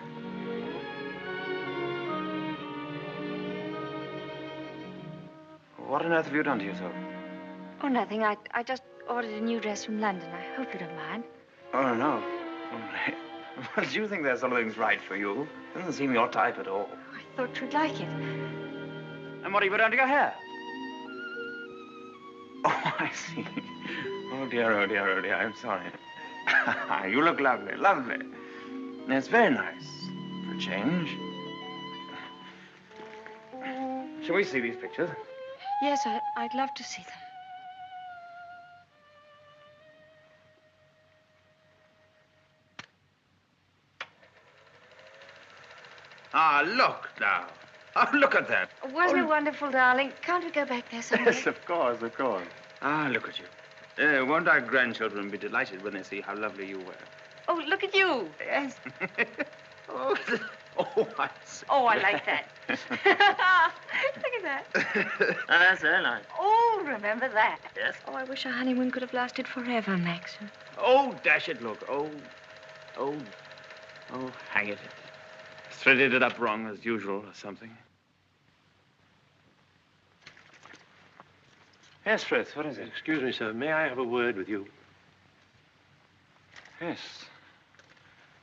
What on earth have you done to yourself? Oh, nothing. I just ordered a new dress from London. I hope you don't mind. Oh, no. Well, do you think there's something's right for you? Doesn't seem your type at all. I thought you'd like it. And what have you done to your hair? Oh, I see. Oh, dear, oh, dear, oh, dear. I'm sorry. You look lovely, lovely. It's very nice for a change. Shall we see these pictures? Yes, I'd love to see them. Ah, look now. Oh, look at that. Wasn't it wonderful, darling? Can't we go back there someday? Yes, of course, of course. Ah, look at you. Won't our grandchildren be delighted when they see how lovely you were? Oh, look at you. Yes. Oh, I see. Oh, I like that. Look at that. That's very nice. Oh, remember that. Yes. Oh, I wish our honeymoon could have lasted forever, Maxim. Oh, dash it, look. Oh, hang it. Threaded it up wrong, as usual, or something. Yes, Frith, what is it? Excuse me, sir. May I have a word with you? Yes.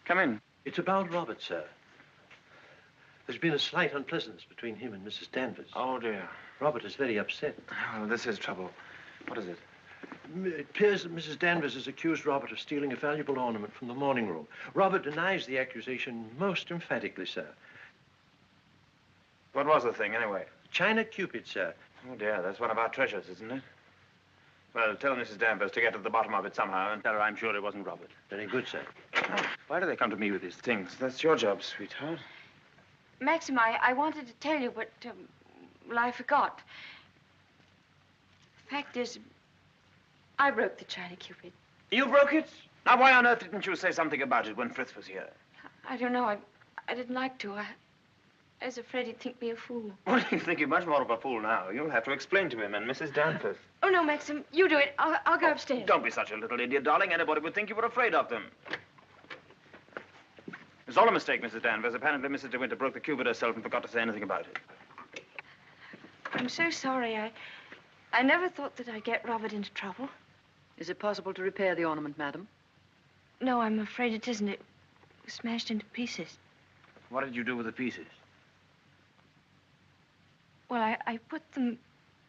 Come in. It's about Robert, sir. There's been a slight unpleasantness between him and Mrs. Danvers. Oh, dear. Robert is very upset. Oh, this is trouble. What is it? It appears that Mrs. Danvers has accused Robert of stealing a valuable ornament from the morning room. Robert denies the accusation most emphatically, sir. What was the thing, anyway? China Cupid, sir. Oh, dear, that's one of our treasures, isn't it? Well, tell Mrs. Danvers to get to the bottom of it somehow and tell her I'm sure it wasn't Robert. Very good, sir. Oh, why do they come to me with these things? That's your job, sweetheart. Maxim, I wanted to tell you, but, well, I forgot. The fact is, I broke the China Cupid. You broke it? Now, why on earth didn't you say something about it when Frith was here? I don't know. I didn't like to. I was afraid he'd think me a fool. Well, you think you're much more of a fool now. You'll have to explain to him and Mrs. Danvers. Oh, no, Maxim. You do it. I'll go upstairs. Don't be such a little idiot, darling. Anybody would think you were afraid of them. It's all a mistake, Mrs. Danvers. Apparently, Mrs. de Winter broke the cupid herself and forgot to say anything about it. I'm so sorry. I never thought that I'd get Robert into trouble. Is it possible to repair the ornament, madam? No, I'm afraid it isn't. It was smashed into pieces. What did you do with the pieces? Well, I put them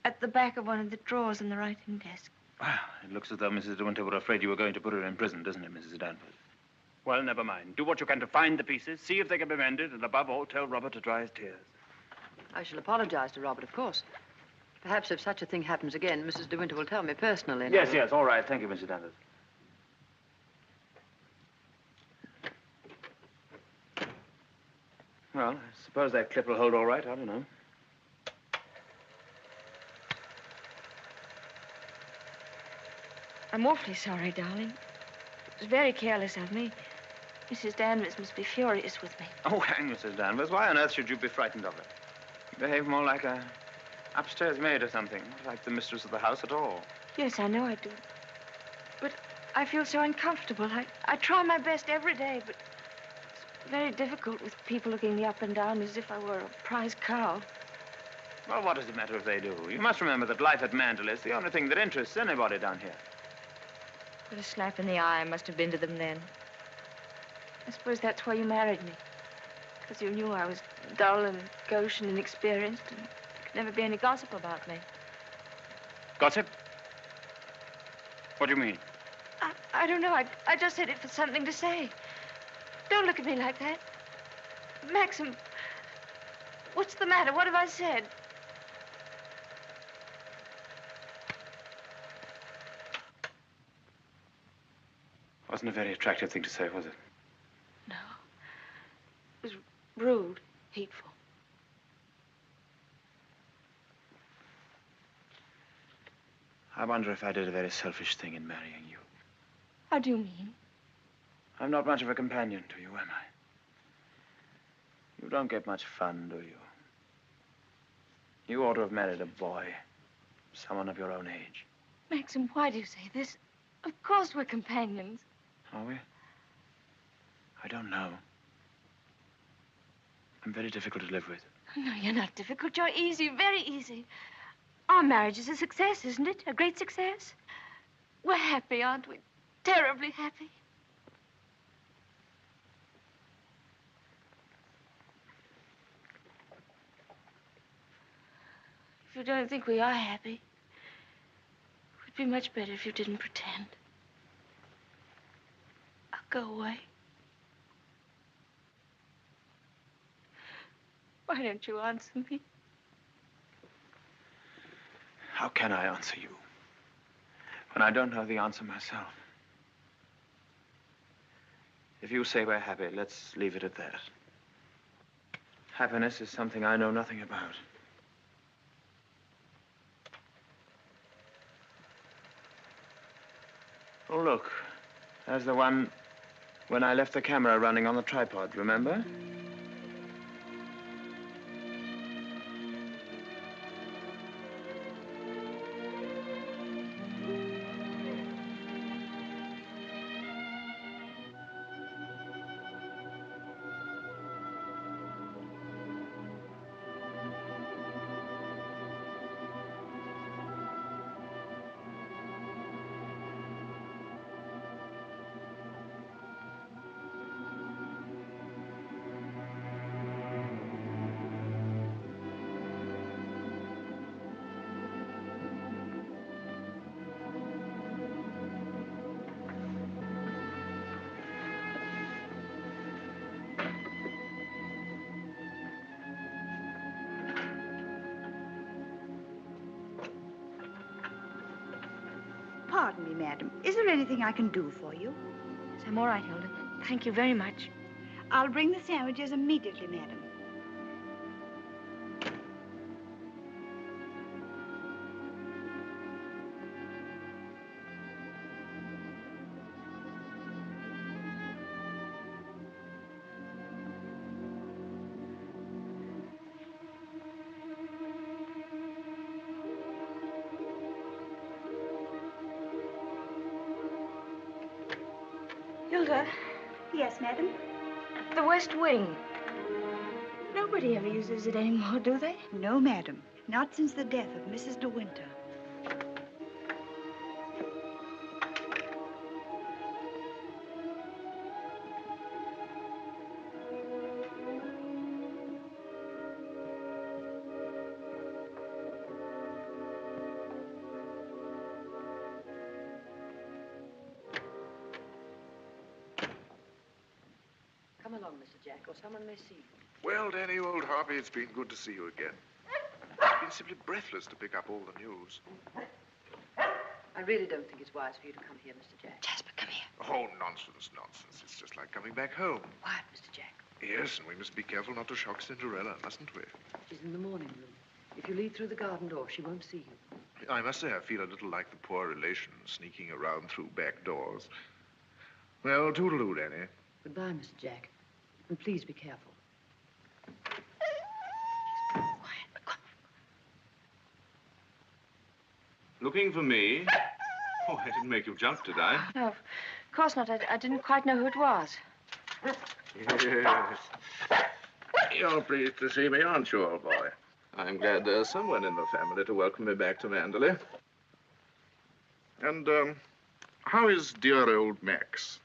at the back of one of the drawers in the writing desk. Well, it looks as though Mrs. de Winter were afraid you were going to put her in prison, doesn't it, Mrs. Danvers? Well, never mind. Do what you can to find the pieces, see if they can be mended, and above all, tell Robert to dry his tears. I shall apologize to Robert, of course. Perhaps if such a thing happens again, Mrs. de Winter will tell me personally. Yes, yes, all right. Thank you, Mrs. Danvers. Well, I suppose that clip will hold all right. I don't know. I'm awfully sorry, darling. It was very careless of me. Mrs. Danvers must be furious with me. Oh, hang Mrs. Danvers. Why on earth should you be frightened of her? You behave more like a upstairs maid or something, not like the mistress of the house at all. Yes, I know I do. But I feel so uncomfortable. I try my best every day, but it's very difficult with people looking me up and down as if I were a prize cow. Well, what does it matter if they do? You must remember that life at Manderley is the only thing that interests anybody down here. What a slap in the eye I must have been to them then. I suppose that's why you married me. Because you knew I was dull and gauche and inexperienced, and there could never be any gossip about me. Gossip? What do you mean? I don't know. I just said it for something to say. Don't look at me like that. Maxim, what's the matter? What have I said? Wasn't a very attractive thing to say, was it? No. It was rude, hateful. I wonder if I did a very selfish thing in marrying you. How do you mean? I'm not much of a companion to you, am I? You don't get much fun, do you? You ought to have married a boy. Someone of your own age. Maxim, why do you say this? Of course we're companions. Are we? I don't know. I'm very difficult to live with. No, you're not difficult. You're easy, very easy. Our marriage is a success, isn't it? A great success. We're happy, aren't we? Terribly happy. If you don't think we are happy, it would be much better if you didn't pretend. I'll go away. Why don't you answer me? How can I answer you when I don't know the answer myself? If you say we're happy, let's leave it at that. Happiness is something I know nothing about. Oh, look. There's the one when I left the camera running on the tripod, remember? Pardon me, madam. Is there anything I can do for you? Yes, I'm all right, Hilda. Thank you very much. I'll bring the sandwiches immediately, madam. Hilda, Yes, madam? the West Wing. Nobody ever uses it anymore, do they? No, madam. Not since the death of Mrs. de Winter. Come along, Mr. Jack, or someone may see you. Well, Danny, old Harvey, it's been good to see you again. It's been simply breathless to pick up all the news. I really don't think it's wise for you to come here, Mr. Jack. Jasper, come here. Oh, nonsense, nonsense. It's just like coming back home. Quiet, Mr. Jack. Yes, and we must be careful not to shock Cinderella, mustn't we? She's in the morning room. If you leave through the garden door, she won't see you. I must say I feel a little like the poor relation sneaking around through back doors. Well, toodaloo, Danny. Goodbye, Mr. Jack. And please be careful. Looking for me? Oh, I didn't make you jump, did I? No, of course not. I didn't quite know who it was. Yes. You're pleased to see me, aren't you, old boy? I'm glad there's someone in the family to welcome me back to Manderley. And, how is dear old Max?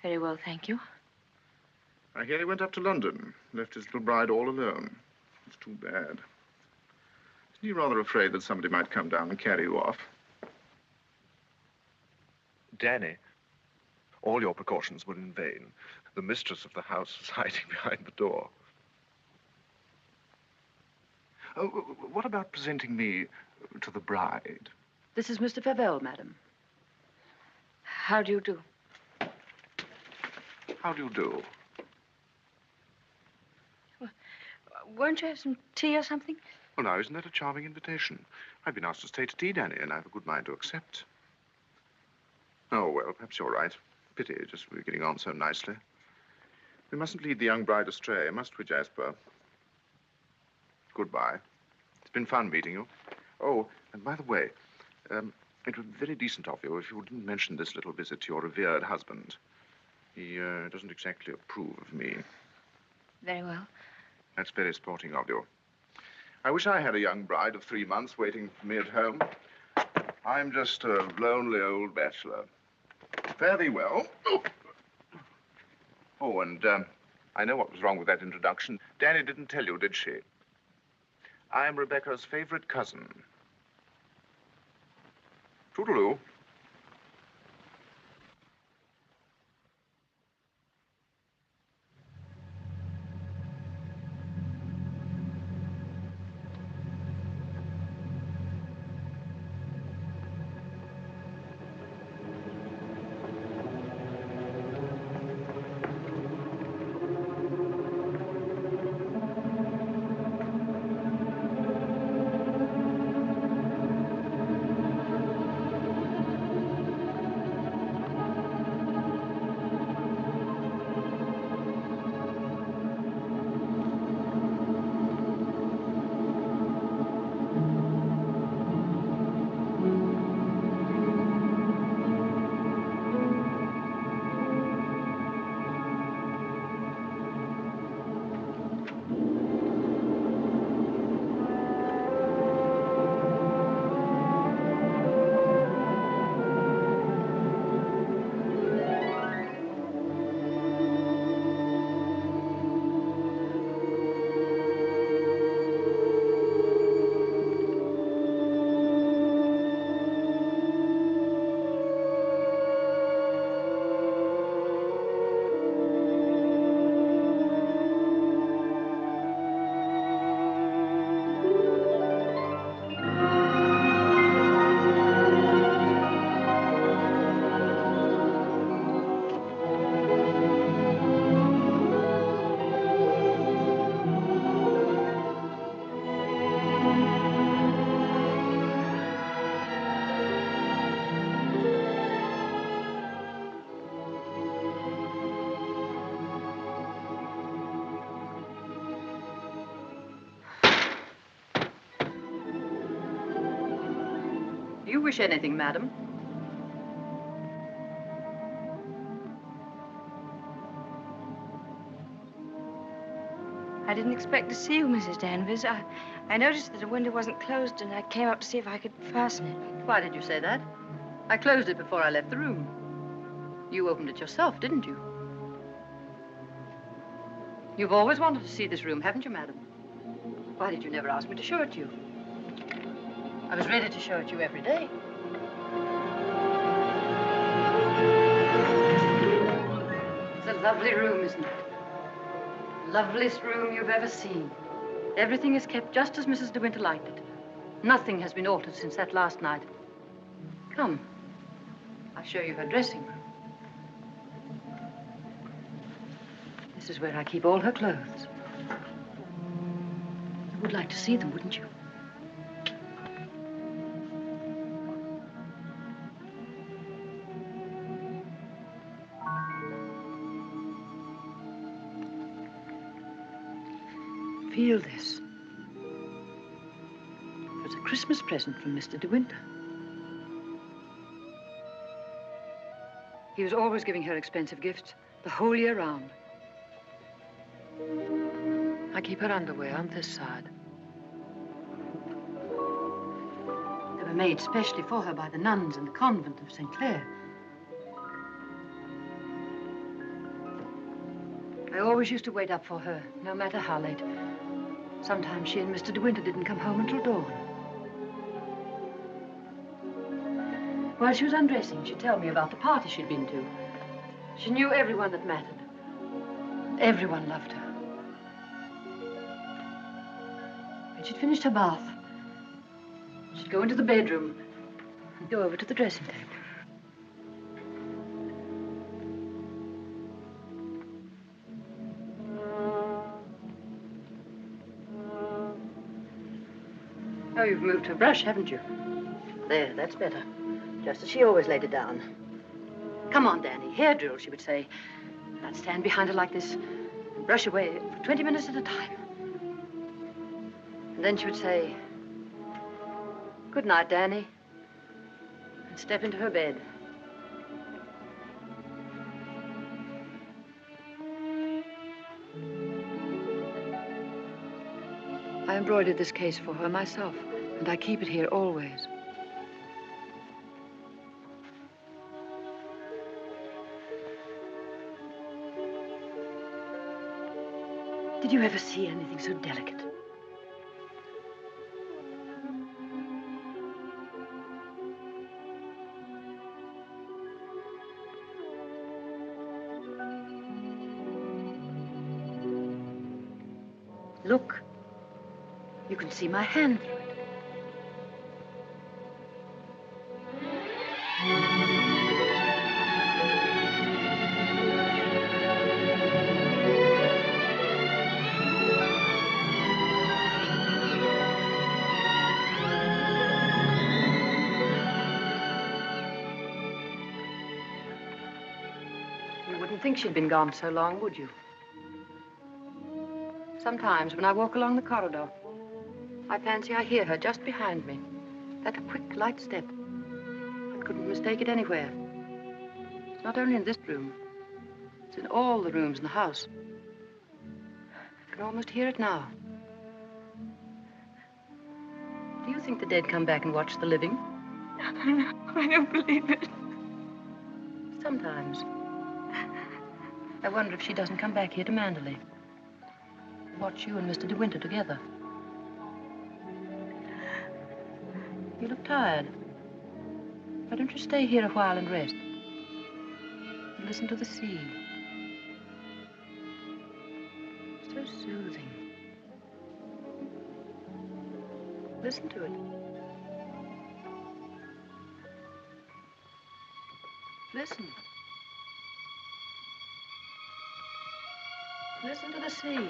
Very well, thank you. I hear he went up to London, left his little bride all alone. It's too bad. Isn't he rather afraid that somebody might come down and carry you off? Danny, All your precautions were in vain. The mistress of the house was hiding behind the door. Oh, what about presenting me to the bride? This is Mr. Favell, madam. How do you do? How do you do? Well, won't you have some tea or something? Well, now, isn't that a charming invitation? I've been asked to stay to tea, Danny, and I have a good mind to accept. Oh, well, perhaps you're right. Pity, just we're getting on so nicely. We mustn't lead the young bride astray, must we, Jasper? Goodbye. It's been fun meeting you. Oh, and by the way, it would be very decent of you if you didn't mention this little visit to your revered husband. He doesn't exactly approve of me. Very well. That's very sporting of you. I wish I had a young bride of 3 months waiting for me at home. I'm just a lonely old bachelor. Fare thee well. Oh, and I know what was wrong with that introduction. Danny didn't tell you, did she? I'm Rebecca's favorite cousin. Toodaloo. You wish anything, madam? I didn't expect to see you, Mrs. Danvers. I noticed that the window wasn't closed, and I came up to see if I could fasten it. Why did you say that? I closed it before I left the room. You opened it yourself, didn't you? You've always wanted to see this room, haven't you, madam? Why did you never ask me to show it to you? I was ready to show it to you every day. It's a lovely room, isn't it? Loveliest room you've ever seen. Everything is kept just as Mrs. de Winter liked it. Nothing has been altered since that last night. Come, I'll show you her dressing room. This is where I keep all her clothes. You would like to see them, wouldn't you? Feel this. It was a Christmas present from Mr. de Winter. He was always giving her expensive gifts the whole year round. I keep her underwear on this side. They were made specially for her by the nuns in the convent of St. Clair. I always used to wait up for her, no matter how late. Sometimes she and Mr. de Winter didn't come home until dawn. While she was undressing, she'd tell me about the party she'd been to. She knew everyone that mattered. Everyone loved her. When she'd finished her bath, she'd go into the bedroom and go over to the dressing table. Oh, you've moved her brush, haven't you? There, that's better. Just as she always laid it down. Come on, Danny. Hair drill, she would say. And I'd stand behind her like this and brush away for 20 minutes at a time. And then she would say, "Good night, Danny," and step into her bed. I embroidered this case for her myself, and I keep it here always. Did you ever see anything so delicate? Look. You can see my hand through it. You wouldn't think she'd been gone so long, would you? Sometimes when I walk along the corridor, I fancy I hear her just behind me. That quick, light step. I couldn't mistake it anywhere. It's not only in this room. It's in all the rooms in the house. I can almost hear it now. Do you think the dead come back and watch the living? No, I don't believe it. Sometimes. I wonder if she doesn't come back here to Manderley. Watch you and Mr. de Winter together. You look tired. Why don't you stay here a while and rest? And listen to the sea. So soothing. Listen to it. Listen. Listen to the sea.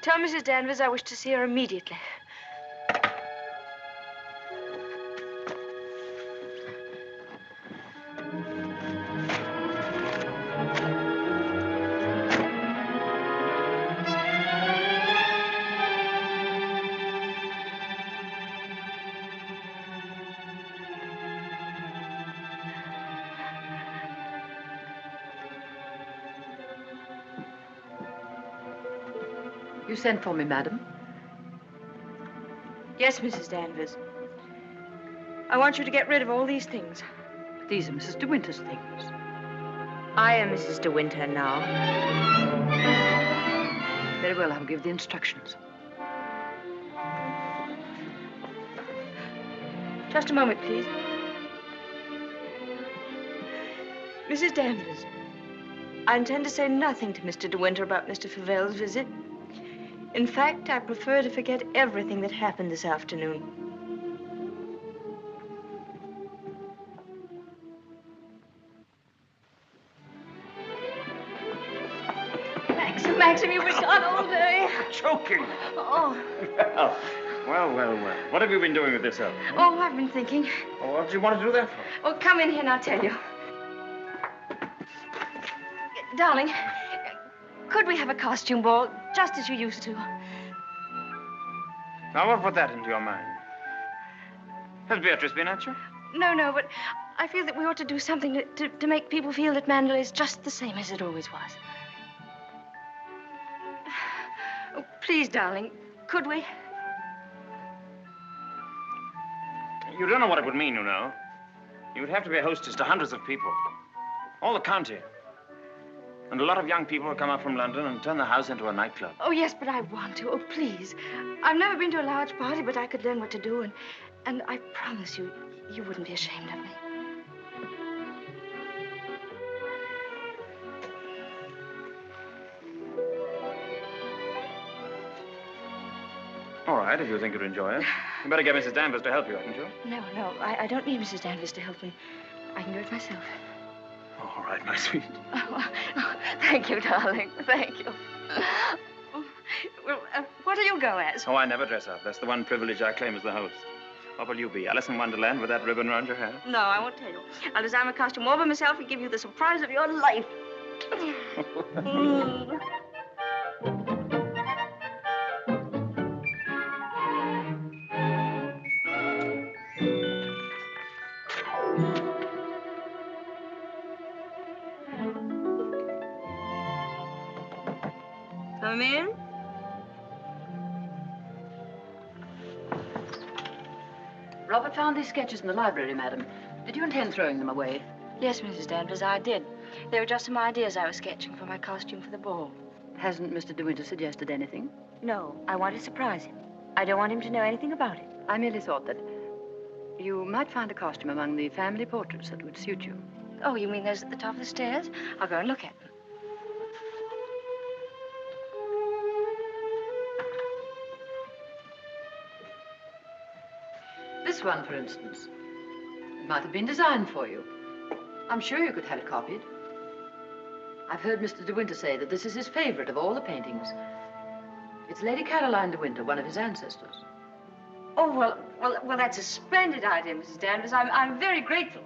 Tell Mrs. Danvers I wish to see her immediately. You sent for me, madam? Yes, Mrs. Danvers. I want you to get rid of all these things. But these are Mrs. de Winter's things. I am Mrs. de Winter now. Very well, I'll give the instructions. Just a moment, please. Mrs. Danvers, I intend to say nothing to Mr. de Winter about Mr. Favel's visit. In fact, I prefer to forget everything that happened this afternoon. Maxim, you've been gone all day. Choking. Oh. Well. What have you been doing with yourself? Oh, I've been thinking. Oh, what did you want to do that for? Oh, come in here and I'll tell you. Darling, could we have a costume ball, just as you used to? Now, what put that into your mind? Has Beatrice been at you? No, but I feel that we ought to do something to make people feel that Manderley is just the same as it always was. Oh, please, darling, could we? You don't know what it would mean, you know. You would have to be a hostess to hundreds of people. All the county. And a lot of young people will come up from London and turn the house into a nightclub. Oh, yes, but I want to. Oh, please. I've never been to a large party, but I could learn what to do, and I promise you, you wouldn't be ashamed of me. All right, if you think you'd enjoy it. You better get Mrs. Danvers to help you, hadn't you? No, I don't need Mrs. Danvers to help me. I can do it myself. All right, my sweet. Oh, thank you, darling. Thank you. Well, what'll you go as? Oh, I never dress up. That's the one privilege I claim as the host. What will you be, Alice in Wonderland with that ribbon around your hair? No, I won't tell you. I'll design a costume all by myself and give you the surprise of your life. Come in. Robert found these sketches in the library, madam. Did you intend throwing them away? Yes, Mrs. Danvers, I did. They were just some ideas I was sketching for my costume for the ball. Hasn't Mr. de Winter suggested anything? No, I want to surprise him. I don't want him to know anything about it. I merely thought that you might find a costume among the family portraits that would suit you. Oh, you mean those at the top of the stairs? I'll go and look at them. This one, for instance. It might have been designed for you. I'm sure you could have it copied. I've heard Mr. de Winter say that this is his favorite of all the paintings. It's Lady Caroline de Winter, one of his ancestors. Oh, well, that's a splendid idea, Mrs. Danvers. I'm very grateful.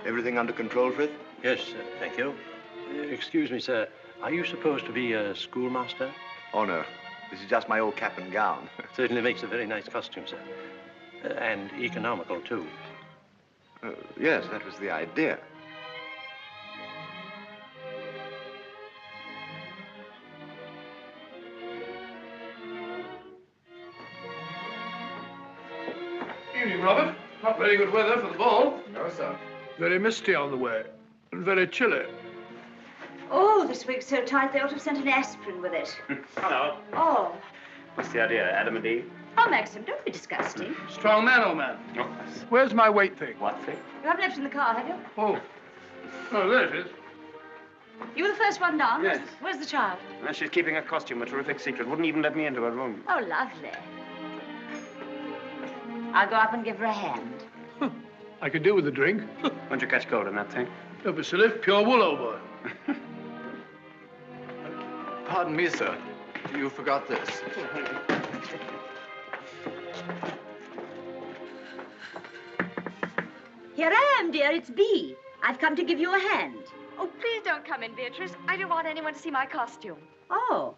Everything under control, Frith? Yes, thank you. Excuse me, sir. Are you supposed to be a schoolmaster? Oh, no. This is just my old cap and gown. Certainly makes a very nice costume, sir. And economical, too. Yes, that was the idea. Evening, Robert. Not very good weather for the ball. No, sir. Very misty on the way, and very chilly. Oh, this wig's so tight they ought to have sent an aspirin with it. Hello. Oh. What's the idea, Adam and Eve? Oh, Maxim, don't be disgusting. Strong man, old man. Oh. Where's my weight thing? What thing? You haven't left it in the car, have you? Oh. Oh, there it is. You were the first one down? Yes. Where's the child? Well, she's keeping her costume a terrific secret. Wouldn't even let me into her room. Oh, lovely. I'll go up and give her a hand. I could do with a drink. Won't you catch cold in that thing? Don't be silly. Pure wool, old boy. Pardon me, sir. You forgot this. Here I am, dear. It's Bee. I've come to give you a hand. Oh, please don't come in, Beatrice. I don't want anyone to see my costume. Oh.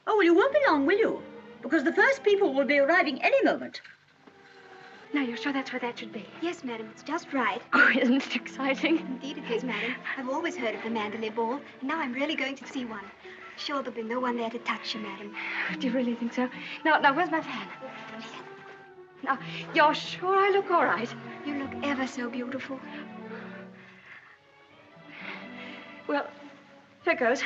Oh, well, you won't be long, will you? Because the first people will be arriving any moment. Now, you're sure that's where that should be? Yes, madam, it's just right. Oh, isn't it exciting? Indeed it is, madam. I've always heard of the Manderley Ball, and now I'm really going to see one. Sure, there'll be no one there to touch you, madam. Do you really think so? Now, where's my fan? Now, you're sure I look all right? You look ever so beautiful. Well, here goes.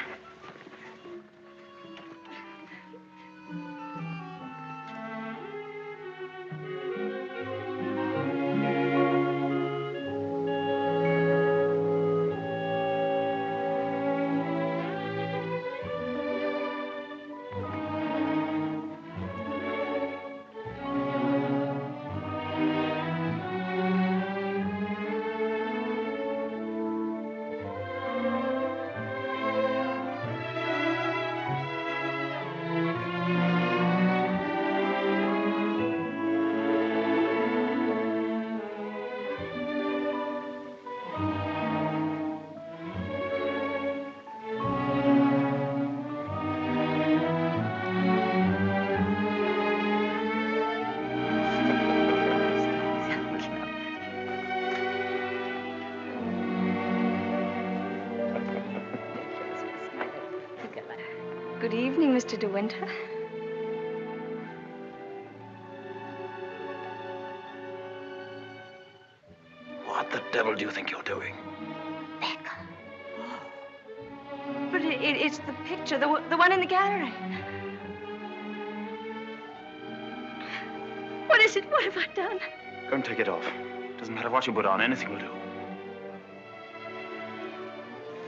Good evening, Mr. de Winter. What the devil do you think you're doing? But it's the picture, the one in the gallery. What is it? What have I done? Go and take it off. Doesn't matter what you put on, anything will do.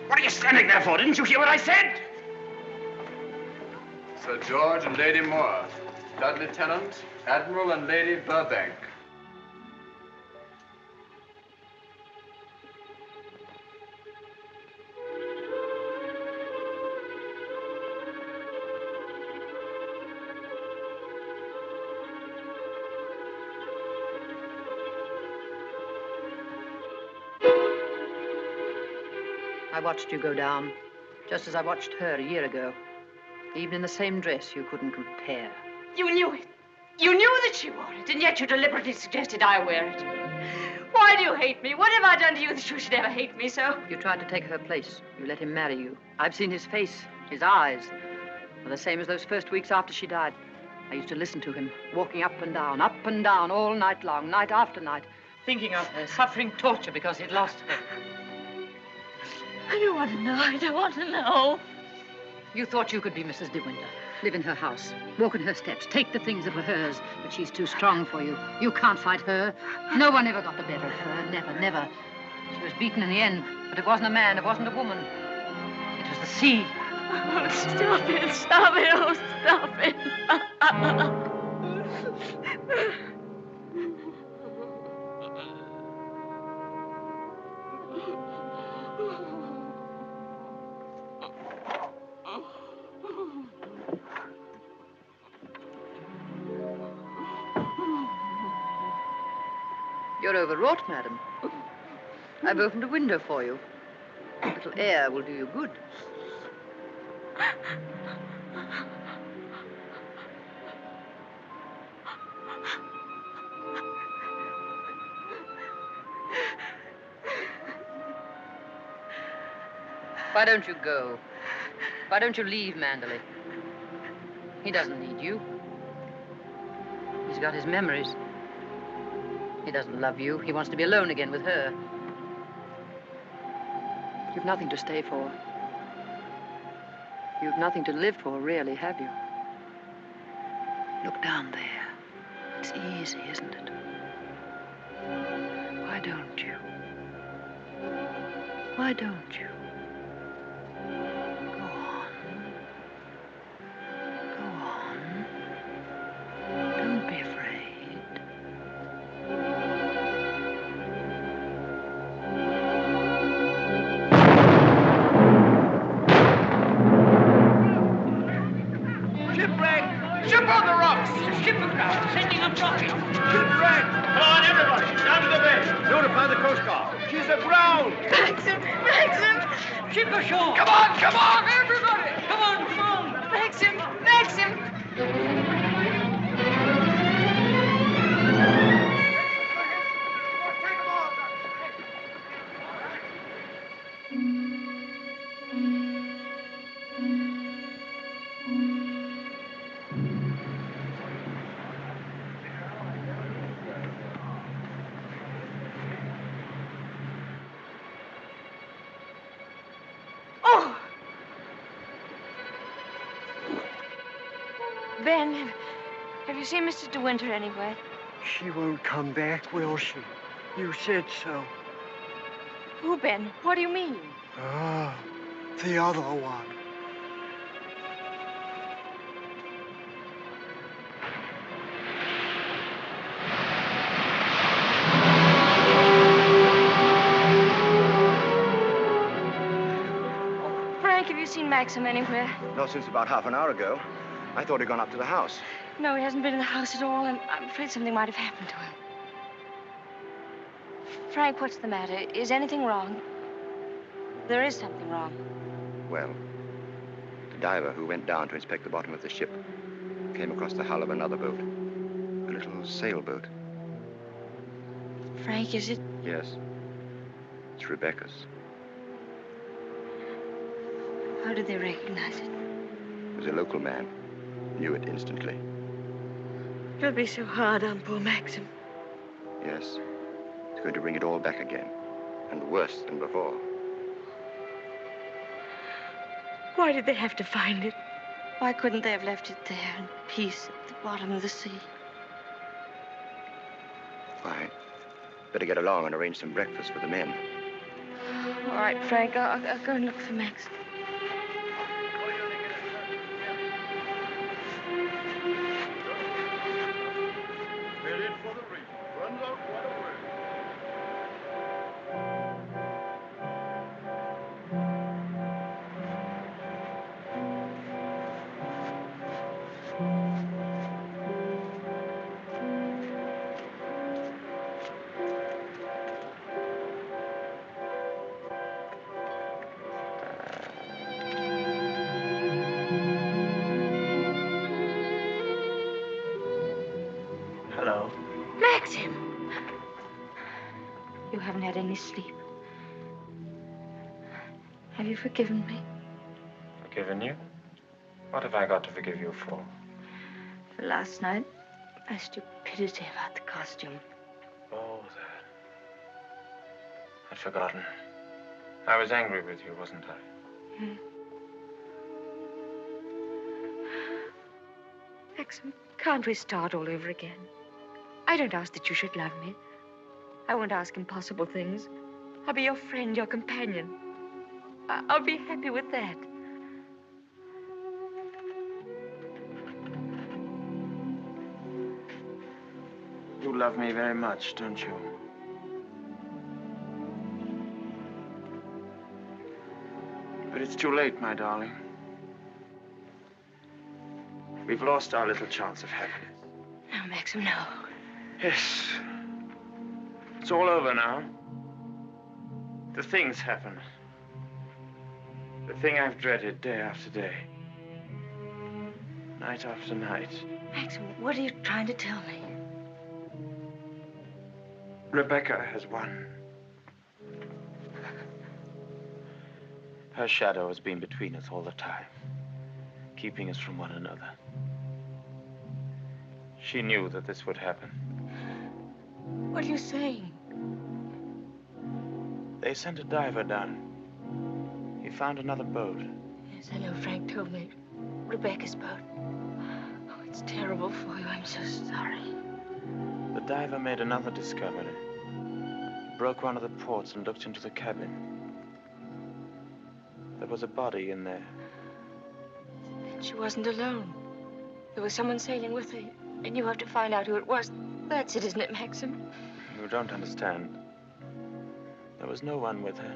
What are you standing there for? Didn't you hear what I said? Sir George and Lady Moore. Dudley Tennant, Admiral and Lady Burbank. I watched you go down, just as I watched her a year ago. Even in the same dress, you couldn't compare. You knew it. You knew that she wore it, and yet you deliberately suggested I wear it. Why do you hate me? What have I done to you that you should ever hate me so? You tried to take her place. You let him marry you. I've seen his face, his eyes. They're the same as those first weeks after she died. I used to listen to him, walking up and down, all night long, night after night, thinking of her, suffering torture because he'd lost her. I don't want to know. I don't want to know. You thought you could be Mrs. de Winter, live in her house, walk in her steps, take the things that were hers, but she's too strong for you. You can't fight her. No one ever got the better of her. Never, never. She was beaten in the end, but it wasn't a man, it wasn't a woman. It was the sea. Oh, stop it, stop it, oh, stop it. You're overwrought, madam. I've opened a window for you. A little air will do you good. Why don't you go? Why don't you leave Manderley? He doesn't need you. He's got his memories. He doesn't love you. He wants to be alone again with her. You've nothing to stay for. You've nothing to live for, really, have you? Look down there. It's easy, isn't it? Why don't you? Why don't you? Go on. Go on. Don't be afraid. Ship on the rocks! Ship aground, sending up rockets! Shipwreck! Come on, everybody! Down to the bay! Notify the Coast Guard! She's aground! Maxim! Maxim! Ship ashore! Come on, everybody! Come on! Maxim! Maxim! Ben, have you seen Mr. de Winter anywhere? She won't come back, will she? You said so. Who, Ben? What do you mean? Ah, the other one. Frank, have you seen Maxim anywhere? Not since about half an hour ago. I thought he'd gone up to the house. No, he hasn't been in the house at all, and I'm afraid something might have happened to him. Frank, what's the matter? Is anything wrong? There is something wrong. Well, the diver who went down to inspect the bottom of the ship came across the hull of another boat. A little sailboat. Frank, is it? Yes. It's Rebecca's. How did they recognize it? was a local man. Knew it instantly. It'll be so hard on poor Maxim. Yes. It's going to bring it all back again. And worse than before. Why did they have to find it? Why couldn't they have left it there in peace at the bottom of the sea? Fine. Better get along and arrange some breakfast for the men. All right, Frank, I'll go and look for Max. Headed for the reef. Runs out quite a way. Hello. Maxim! You haven't had any sleep. Have you forgiven me? Forgiven you? What have I got to forgive you for? For last night, my stupidity about the costume. Oh, that. I'd forgotten. I was angry with you, wasn't I? Hmm. Maxim, can't we start all over again? I don't ask that you should love me. I won't ask impossible things. I'll be your friend, your companion. I'll be happy with that. You love me very much, don't you? But it's too late, my darling. We've lost our little chance of happiness. No, Maxim, no. Yes. It's all over now. The thing's happened. The thing I've dreaded day after day. Night after night. Maxim, what are you trying to tell me? Rebecca has won. Her shadow has been between us all the time, keeping us from one another. She knew that this would happen. What are you saying? They sent a diver down. He found another boat. Yes, I know. Frank told me. Rebecca's boat. Oh, it's terrible for you. I'm so sorry. The diver made another discovery. Broke one of the ports and looked into the cabin. There was a body in there. Then she wasn't alone. There was someone sailing with her, and you have to find out who it was. That's it, isn't it, Maxim? You don't understand. There was no one with her.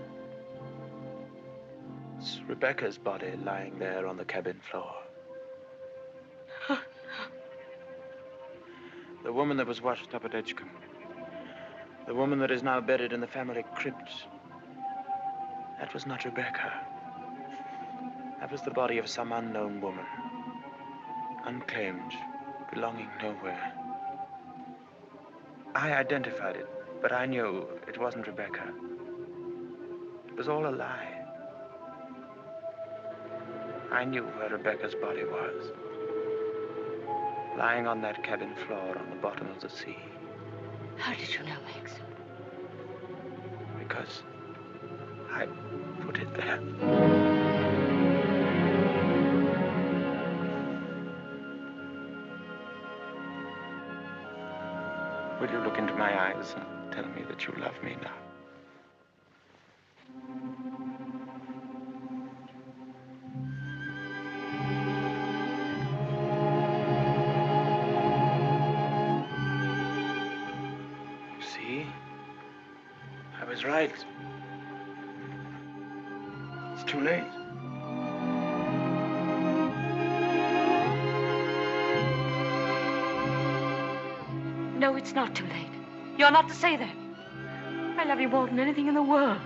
It's Rebecca's body lying there on the cabin floor. The woman that was washed up at Edgecombe. The woman that is now buried in the family crypt. That was not Rebecca. That was the body of some unknown woman. Unclaimed, belonging nowhere. I identified it, but I knew it wasn't Rebecca. It was all a lie. I knew where Rebecca's body was. Lying on that cabin floor on the bottom of the sea. How did you know, Max? Because I put it there. Will you look into my eyes and tell me that you love me now? See? I was right. It's too late. No, it's not too late. You're not to say that. I love you more than anything in the world.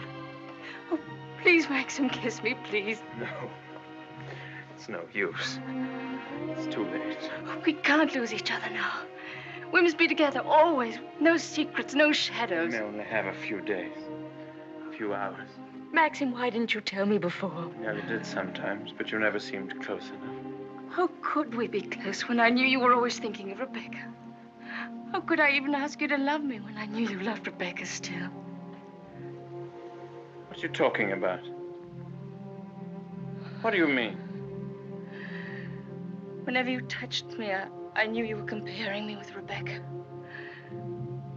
Oh, please, Maxim, kiss me, please. No. It's no use. It's too late. Oh, we can't lose each other now. We must be together always. No secrets, no shadows. We may only have a few days. A few hours. Maxim, why didn't you tell me before? Yeah, you did sometimes, but you never seemed close enough. How could we be close when I knew you were always thinking of Rebecca? How could I even ask you to love me when I knew you loved Rebecca still? What are you talking about? What do you mean? Whenever you touched me, I knew you were comparing me with Rebecca.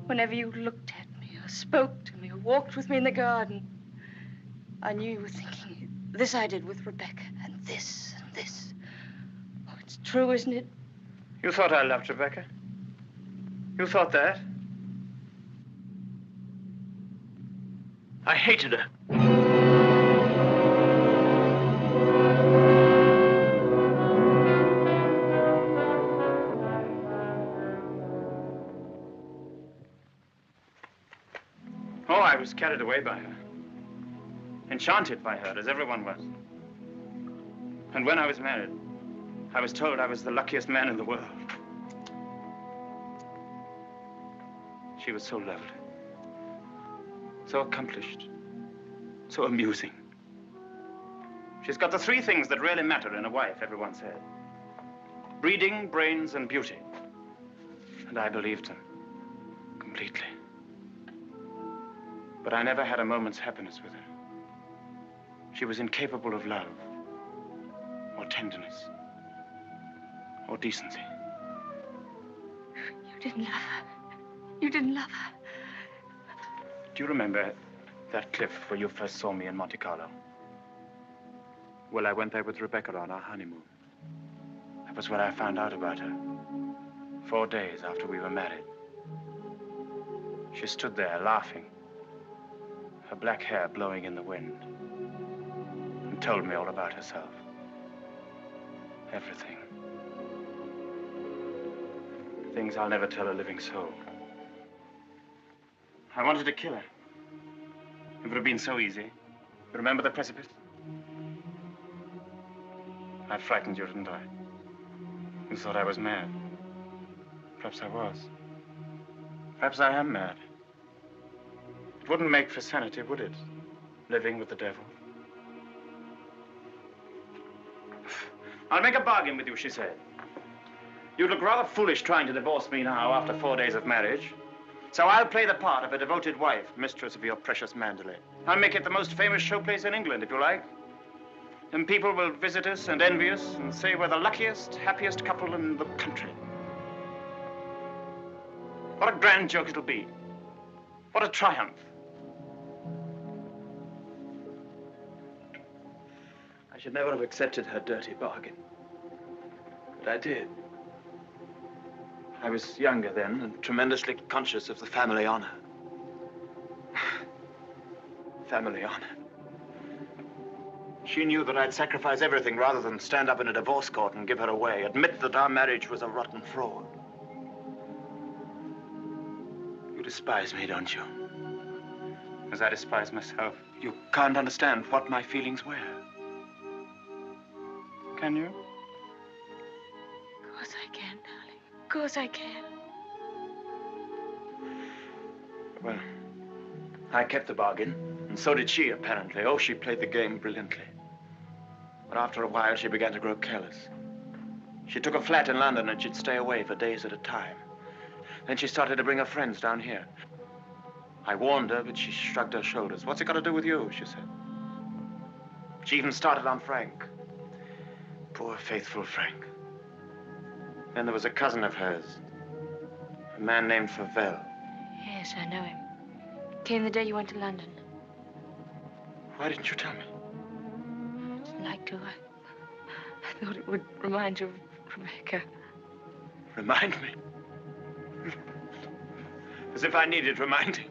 Whenever you looked at me or spoke to me or walked with me in the garden, I knew you were thinking, this I did with Rebecca, and this, and this. Oh, it's true, isn't it? You thought I loved Rebecca? You thought that? I hated her. Oh, I was carried away by her. Enchanted by her, as everyone was. And when I was married, I was told I was the luckiest man in the world. She was so lovely, so accomplished, so amusing. She's got the three things that really matter in a wife, everyone said. Breeding, brains, and beauty. And I believed them completely. But I never had a moment's happiness with her. She was incapable of love, or tenderness, or decency. You didn't love her. You didn't love her. Do you remember that cliff where you first saw me in Monte Carlo? Well, I went there with Rebecca on our honeymoon. That was when I found out about her. 4 days after we were married. She stood there laughing, her black hair blowing in the wind, and told me all about herself. Everything. Things I'll never tell a living soul. I wanted to kill her. It would have been so easy. You remember the precipice? I frightened you, didn't I? You thought I was mad. Perhaps I was. Perhaps I am mad. It wouldn't make for sanity, would it? Living with the devil. I'll make a bargain with you, she said. You'd look rather foolish trying to divorce me now after 4 days of marriage. So I'll play the part of a devoted wife, mistress of your precious Manderley. I'll make it the most famous showplace in England, if you like. And people will visit us and envy us and say we're the luckiest, happiest couple in the country. What a grand joke it'll be. What a triumph. I should never have accepted her dirty bargain. But I did. I was younger then and tremendously conscious of the family honor. Family honor. She knew that I'd sacrifice everything rather than stand up in a divorce court and give her away, admit that our marriage was a rotten fraud. You despise me, don't you? As I despise myself. You can't understand what my feelings were. Can you? Of course I can, darling. Of course I can. Well, I kept the bargain, and so did she, apparently. Oh, she played the game brilliantly. But after a while, she began to grow careless. She took a flat in London, and she'd stay away for days at a time. Then she started to bring her friends down here. I warned her, but she shrugged her shoulders. What's it got to do with you, she said. She even started on Frank. Poor, faithful Frank. Then there was a cousin of hers, a man named Favell. Yes, I know him. Came the day you went to London. Why didn't you tell me? I didn't like to. I thought it would remind you of Rebecca. Remind me? As if I needed reminding.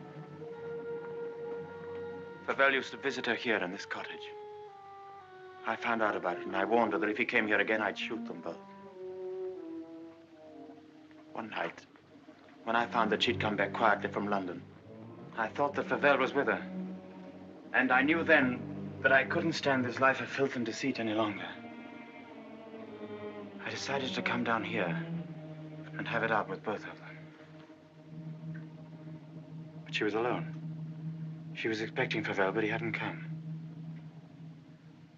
Favell used to visit her here in this cottage. I found out about it, and I warned her that if he came here again, I'd shoot them both. One night, when I found that she'd come back quietly from London, I thought that Favell was with her. And I knew then that I couldn't stand this life of filth and deceit any longer. I decided to come down here and have it out with both of them. But she was alone. She was expecting Favell, but he hadn't come.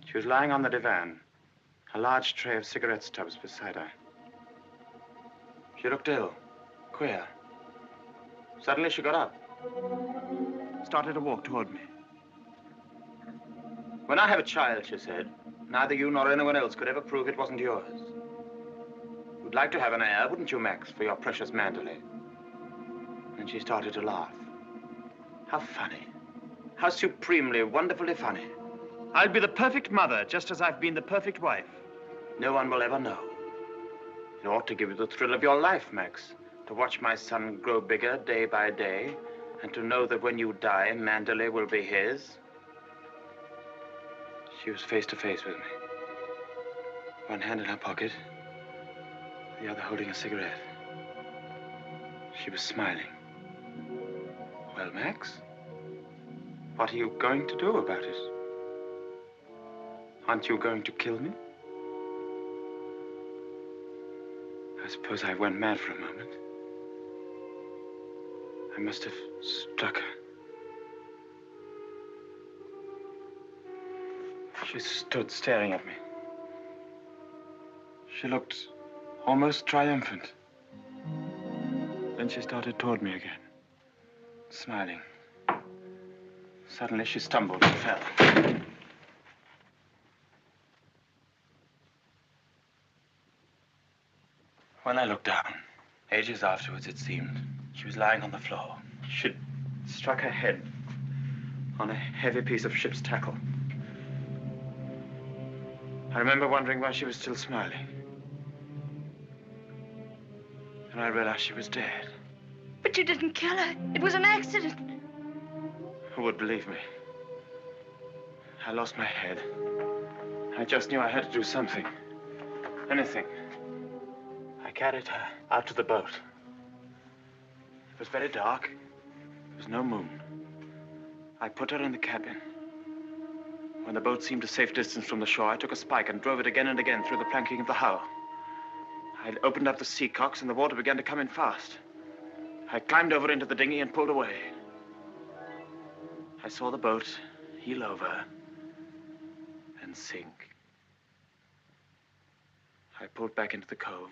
She was lying on the divan, A large tray of cigarette stubs beside her. She looked ill, queer. Suddenly she got up, started to walk toward me. When I have a child, she said, neither you nor anyone else could ever prove it wasn't yours. You'd like to have an heir, wouldn't you, Max, for your precious Manderley? And she started to laugh. How funny. How supremely, wonderfully funny. I'll be the perfect mother, just as I've been the perfect wife. No one will ever know. It ought to give you the thrill of your life, Max, to watch my son grow bigger day by day, and to know that when you die, Manderley will be his. She was face to face with me. One hand in her pocket, the other holding a cigarette. She was smiling. Well, Max, what are you going to do about it? Aren't you going to kill me? I suppose I went mad for a moment. I must have struck her. She stood staring at me. She looked almost triumphant. Then she started toward me again, smiling. Suddenly she stumbled and fell. When I looked down, ages afterwards it seemed, she was lying on the floor. She'd struck her head on a heavy piece of ship's tackle. I remember wondering why she was still smiling. And I realized she was dead. But you didn't kill her. It was an accident. Who would believe me? I lost my head. I just knew I had to do something. Anything. I carried her out to the boat. It was very dark. There was no moon. I put her in the cabin. When the boat seemed a safe distance from the shore, I took a spike and drove it again and again through the planking of the hull. I opened up the sea cocks and the water began to come in fast. I climbed over into the dinghy and pulled away. I saw the boat heel over and sink. I pulled back into the cove.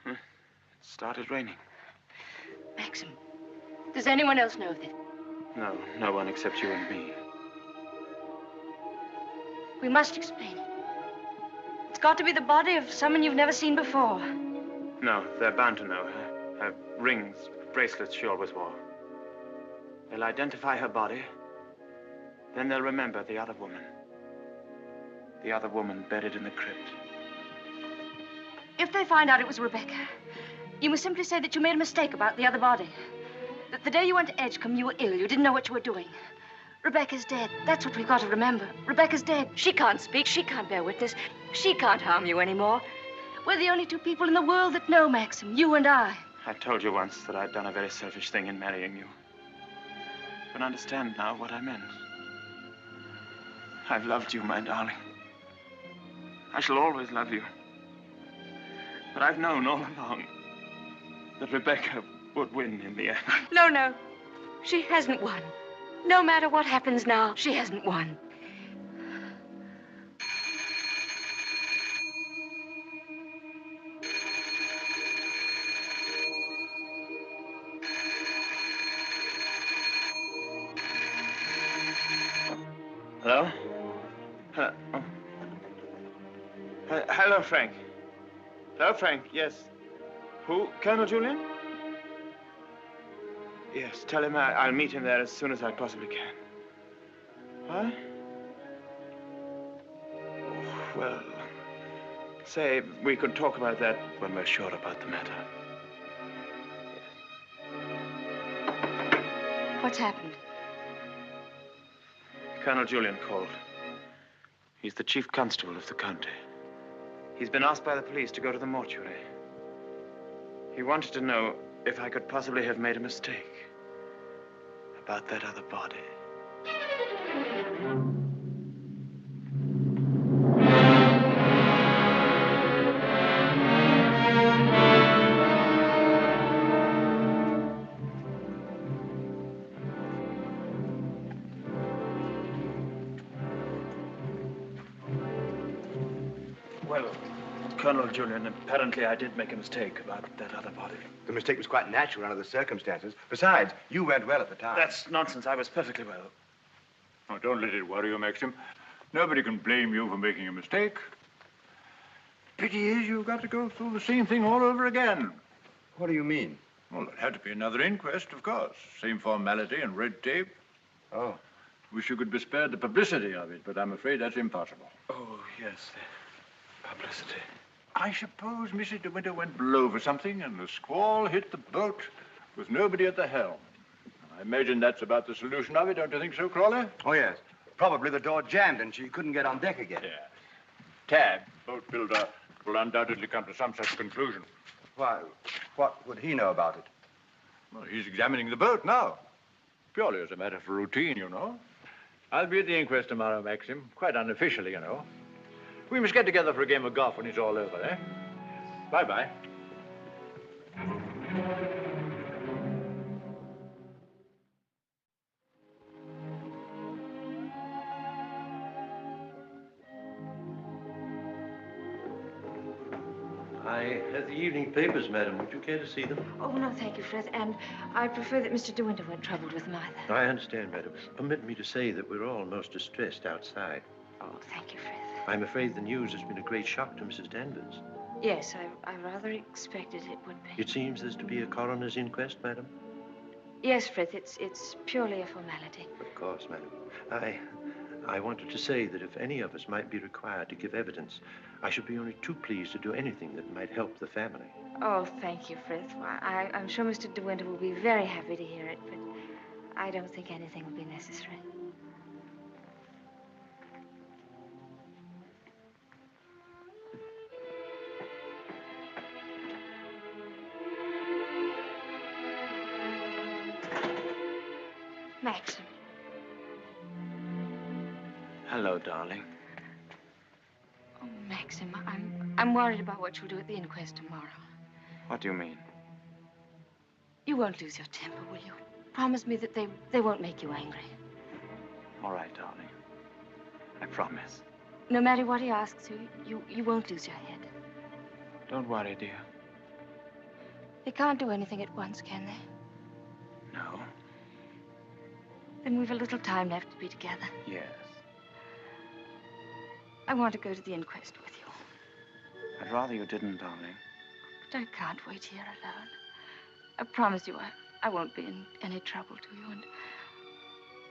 It started raining. Maxim, does anyone else know of this? No, no one except you and me. We must explain it. It's got to be the body of someone you've never seen before. No, they're bound to know. Her rings, bracelets she always wore. They'll identify her body. Then they'll remember the other woman. The other woman buried in the crypt. If they find out it was Rebecca, you must simply say that you made a mistake about the other body. That the day you went to Edgecombe, you were ill. You didn't know what you were doing. Rebecca's dead. That's what we've got to remember. Rebecca's dead. She can't speak. She can't bear witness. She can't harm you anymore. We're the only two people in the world that know, Maxim. You and I. I told you once that I'd done a very selfish thing in marrying you. You can understand now what I meant. I've loved you, my darling. I shall always love you. But I've known all along that Rebecca would win in the end. No, no. She hasn't won. No matter what happens now, she hasn't won. Hello? Hello? Oh. Hello, Frank. Hello, Frank. Yes. Who? Colonel Julian? Yes, tell him I'll meet him there as soon as I possibly can. What? Well, say we could talk about that when we're sure about the matter. What's happened? Colonel Julian called. He's the chief constable of the county. He's been asked by the police to go to the mortuary. He wanted to know if I could possibly have made a mistake about that other body. Well, Colonel Julian, apparently I did make a mistake about that other body. The mistake was quite natural under the circumstances. Besides, you went well at the time. That's nonsense. I was perfectly well. Oh, don't let it worry you, Maxim. Nobody can blame you for making a mistake. Pity is you've got to go through the same thing all over again. What do you mean? Well, there'll have to be another inquest, of course. Same formality and red tape. Oh. Wish you could be spared the publicity of it, but I'm afraid that's impossible. Oh, yes, the publicity. I suppose Mrs. de Winter went below for something, and the squall hit the boat with nobody at the helm. I imagine that's about the solution of it, don't you think so, Crawley? Oh, yes. Probably the door jammed and she couldn't get on deck again. Yeah. Tab, boat builder, will undoubtedly come to some such conclusion. Why, what would he know about it? Well, he's examining the boat now. Purely as a matter of routine, you know. I'll be at the inquest tomorrow, Maxim. Quite unofficially, you know. We must get together for a game of golf when it's all over, eh? Bye-bye. I have the evening papers, madam. Would you care to see them? Oh, no, thank you, Frith. And I prefer that Mr. De Winter weren't troubled with them either. I understand, madam. Permit me to say that we're all most distressed outside. Oh, thank you, Frith. I'm afraid the news has been a great shock to Mrs. Danvers. Yes, I rather expected it would be. It seems there's to be a coroner's inquest, madam? Yes, Frith, it's purely a formality. Of course, madam. I wanted to say that if any of us might be required to give evidence, I should be only too pleased to do anything that might help the family. Oh, thank you, Frith. Why, I'm sure Mr. De Winter will be very happy to hear it, but I don't think anything will be necessary. Maxim. Hello, darling. Oh, Maxim, I'm worried about what you'll do at the inquest tomorrow. What do you mean? You won't lose your temper, will you? Promise me that they won't make you angry. All right, darling. I promise. No matter what he asks you won't lose your head. Don't worry, dear. They can't do anything at once, can they? No. Then we've a little time left to be together. Yes. I want to go to the inquest with you. I'd rather you didn't, darling. But I can't wait here alone. I promise you I won't be in any trouble to you, and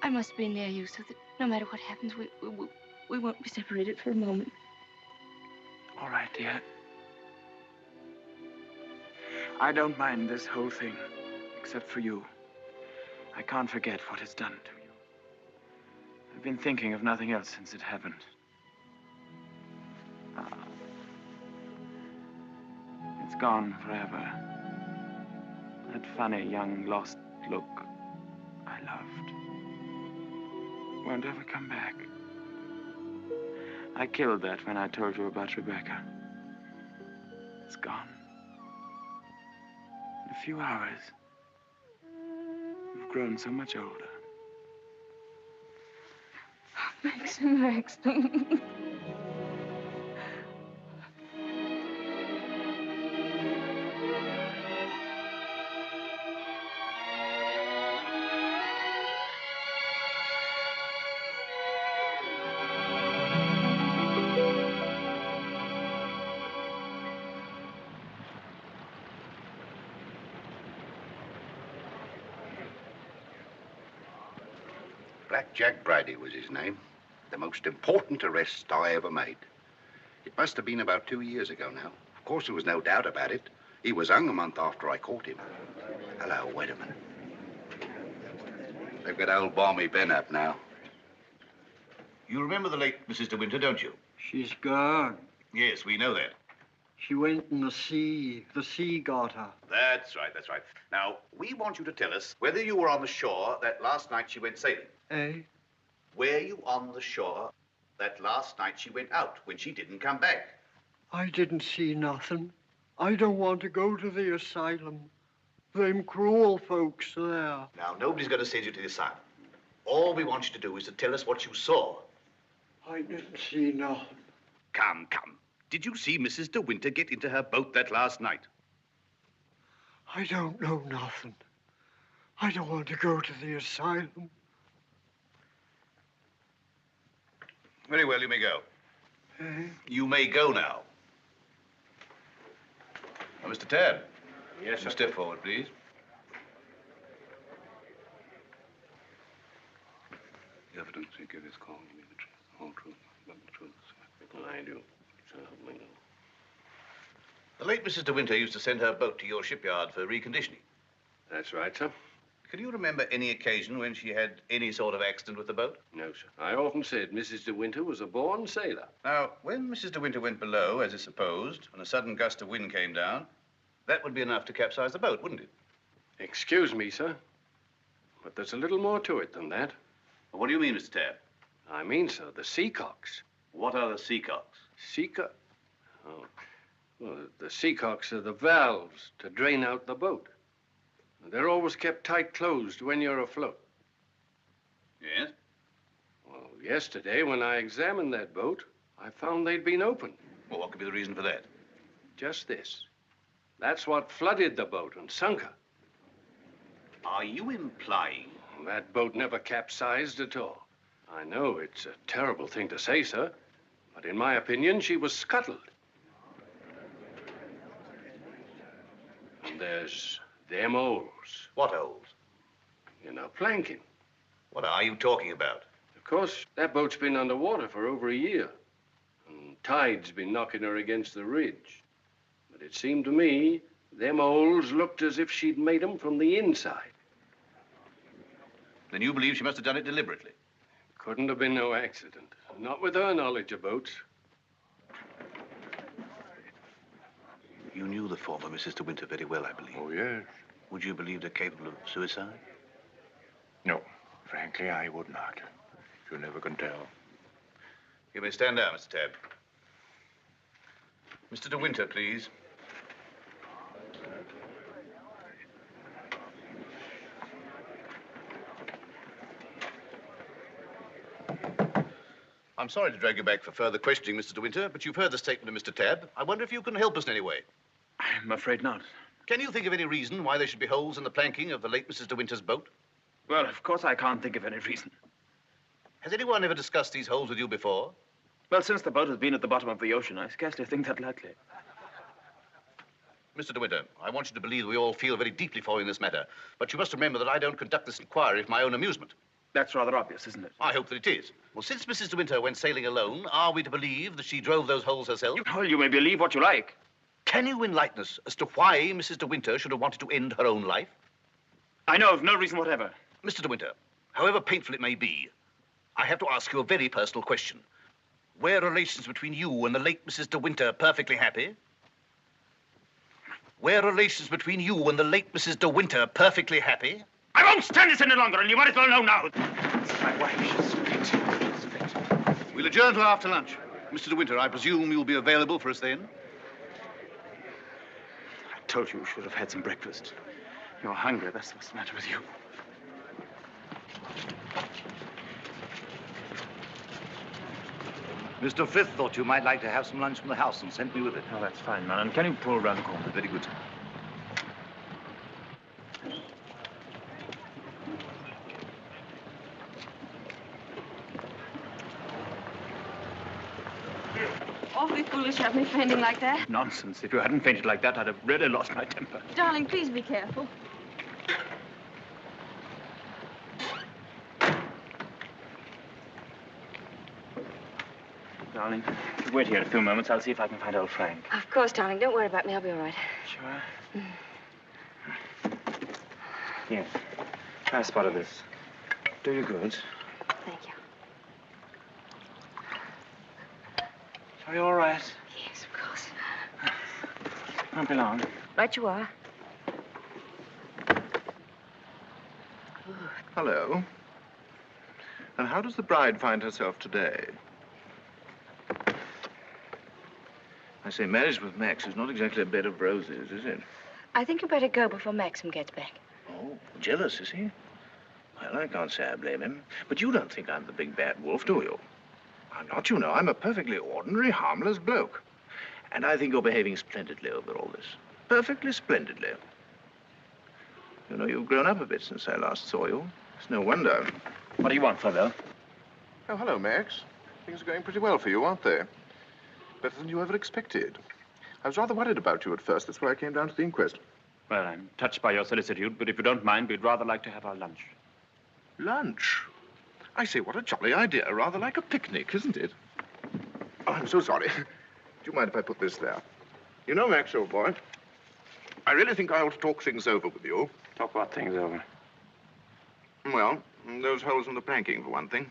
I must be near you so that no matter what happens, we won't be separated for a moment. All right, dear. I don't mind this whole thing, except for you. I can't forget what it's done to you. I've been thinking of nothing else since it happened. It's gone forever. That funny, young, lost look I loved won't ever come back. I killed that when I told you about Rebecca. It's gone. In a few hours, you've grown so much older. Maxim. Black Jack Bridie was his name. The most important arrest I ever made. It must have been about 2 years ago now. Of course, there was no doubt about it. He was hung a month after I caught him. Hello, wait a minute. They've got old Balmy Ben up now. You remember the late Mrs. de Winter, don't you? She's gone. Yes, we know that. She went in the sea. The sea got her. That's right, that's right. Now, we want you to tell us whether you were on the shore that last night she went sailing. Eh? Were you on the shore that last night she went out when she didn't come back? I didn't see nothing. I don't want to go to the asylum. Them cruel folks there. Now, nobody's going to send you to the asylum. All we want you to do is to tell us what you saw. I didn't see nothing. Come. Did you see Mrs. de Winter get into her boat that last night? I don't know nothing. I don't want to go to the asylum. Very well, you may go. You may go now. Now, Mr. Tabb. Yes, sir. Step forward, please. The evidence you give is calling me the truth, whole truth, but the truth. I do. So help me God. The late Mrs. de Winter used to send her boat to your shipyard for reconditioning. That's right, sir. Can you remember any occasion when she had any sort of accident with the boat? No, sir. I often said Mrs. de Winter was a born sailor. Now, when Mrs. de Winter went below, as is supposed, and a sudden gust of wind came down, that would be enough to capsize the boat, wouldn't it? Excuse me, sir, but there's a little more to it than that. Well, what do you mean, Mr. Tabb? I mean, sir, the seacocks. What are the seacocks? Oh, well, the seacocks are the valves to drain out the boat. They're always kept tight closed when you're afloat. Yes? Well, yesterday, when I examined that boat, I found they'd been opened. Well, what could be the reason for that? Just this. That's what flooded the boat and sunk her. Are you implying? That boat never capsized at all. I know it's a terrible thing to say, sir, but in my opinion, she was scuttled. And there's them holes. What holes? In her planking. What are you talking about? Of course, that boat's been underwater for over a year. And tide's been knocking her against the ridge. But it seemed to me, them holes looked as if she'd made them from the inside. Then you believe she must have done it deliberately? Couldn't have been no accident. Not with her knowledge of boats. You knew the former Mrs. de Winter very well, I believe. Oh, yes. Would you believe her capable of suicide? No. Frankly, I would not. You never can tell. You may stand down, Mr. Tabb. Mr. de Winter, please. I'm sorry to drag you back for further questioning, Mr. de Winter, but you've heard the statement of Mr. Tabb. I wonder if you can help us in any way. I'm afraid not. Can you think of any reason why there should be holes in the planking of the late Mrs. de Winter's boat? Well, of course I can't think of any reason. Has anyone ever discussed these holes with you before? Well, since the boat has been at the bottom of the ocean, I scarcely think that likely. Mr. de Winter, I want you to believe we all feel very deeply for you in this matter, but you must remember that I don't conduct this inquiry for my own amusement. That's rather obvious, isn't it? I hope that it is. Well, since Mrs. de Winter went sailing alone, are we to believe that she drove those holes herself? Well, you may believe what you like. Can you enlighten us as to why Mrs. de Winter should have wanted to end her own life? I know of no reason whatever. Mr. de Winter, however painful it may be, I have to ask you a very personal question. Were relations between you and the late Mrs. de Winter perfectly happy? Were relations between you and the late Mrs. de Winter perfectly happy? I won't stand this any longer, and you might as well know now. My wife, she's fit. She's fit. We'll adjourn till after lunch. Mr. de Winter, I presume you'll be available for us then? I told you you should have had some breakfast. You're hungry, that's what's the matter with you. Mr. Frith thought you might like to have some lunch from the house and sent me with it. Oh, that's fine, man. And can you pull around the corner? Very good. Awfully foolish to have me fainting like that. Nonsense. If you hadn't fainted like that, I'd have really lost my temper. Darling, please be careful. Darling, if you wait here a few moments, I'll see if I can find old Frank. Of course, darling. Don't worry about me. I'll be all right. Sure? Here. Try a spot of this. Do you good. Thank you. Are you all right? Yes, of course. Won't be long. Right you are. Hello. And how does the bride find herself today? I say, marriage with Max is not exactly a bed of roses, is it? I think you better go before Maxim gets back. Oh, jealous, is he? Well, I can't say I blame him. But you don't think I'm the big bad wolf, do you? I'm not, you know. I'm a perfectly ordinary, harmless bloke. And I think you're behaving splendidly over all this. Perfectly splendidly. You know, you've grown up a bit since I last saw you. It's no wonder. What do you want, Furlow? Oh, hello, Max. Things are going pretty well for you, aren't they? Better than you ever expected. I was rather worried about you at first. That's why I came down to the inquest. Well, I'm touched by your solicitude, but if you don't mind, we'd rather like to have our lunch. Lunch? I say, what a jolly idea. Rather like a picnic, isn't it? Oh, I'm so sorry. Do you mind if I put this there? You know, Max, old boy, I really think I ought to talk things over with you. Talk what things over? Well, those holes in the planking, for one thing.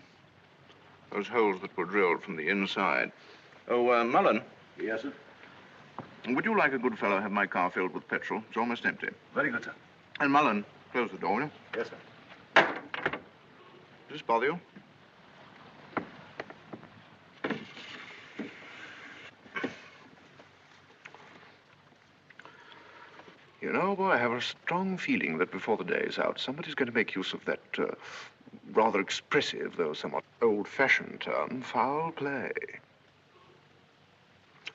Those holes that were drilled from the inside. Oh, Mullen. Yes, sir? Would you, like a good fellow, have my car filled with petrol? It's almost empty. Very good, sir. And Mullen, close the door, will you? Yes, sir. Does this bother you? You know, boy, I have a strong feeling that before the day is out, somebody's going to make use of that rather expressive, though somewhat old-fashioned term, foul play.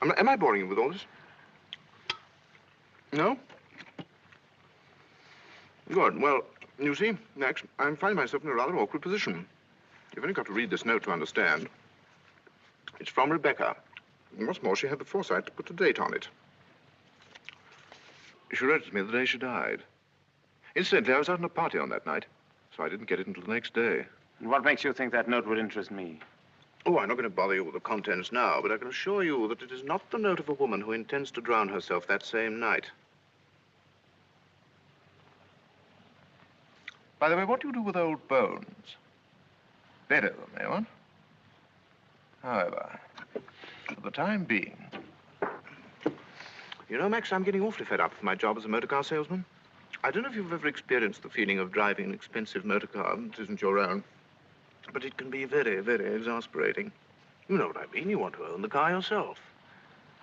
Am I boring you with all this? No? Good. Well, you see, Max, I'm finding myself in a rather awkward position. You've only got to read this note to understand. It's from Rebecca. And what's more, she had the foresight to put a date on it. She wrote it to me the day she died. Incidentally, I was out on a party on that night, so I didn't get it until the next day. And what makes you think that note would interest me? Oh, I'm not going to bother you with the contents now, but I can assure you that it is not the note of a woman who intends to drown herself that same night. By the way, what do you do with old bones? Bury them, eh, what? However, for the time being... You know, Max, I'm getting awfully fed up with my job as a motor car salesman. I don't know if you've ever experienced the feeling of driving an expensive motor car that isn't your own, but it can be very, very exasperating. You know what I mean. You want to own the car yourself.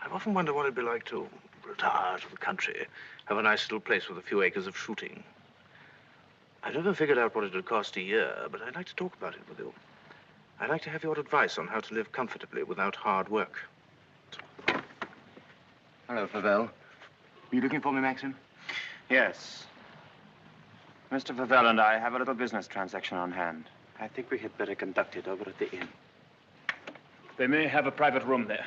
I've often wondered what it'd be like to retire to the country, have a nice little place with a few acres of shooting. I've never figured out what it would cost a year, but I'd like to talk about it with you. I'd like to have your advice on how to live comfortably without hard work. Hello, Favell. Are you looking for me, Maxim? Yes. Mr. Favell and I have a little business transaction on hand. I think we had better conduct it over at the inn. They may have a private room there.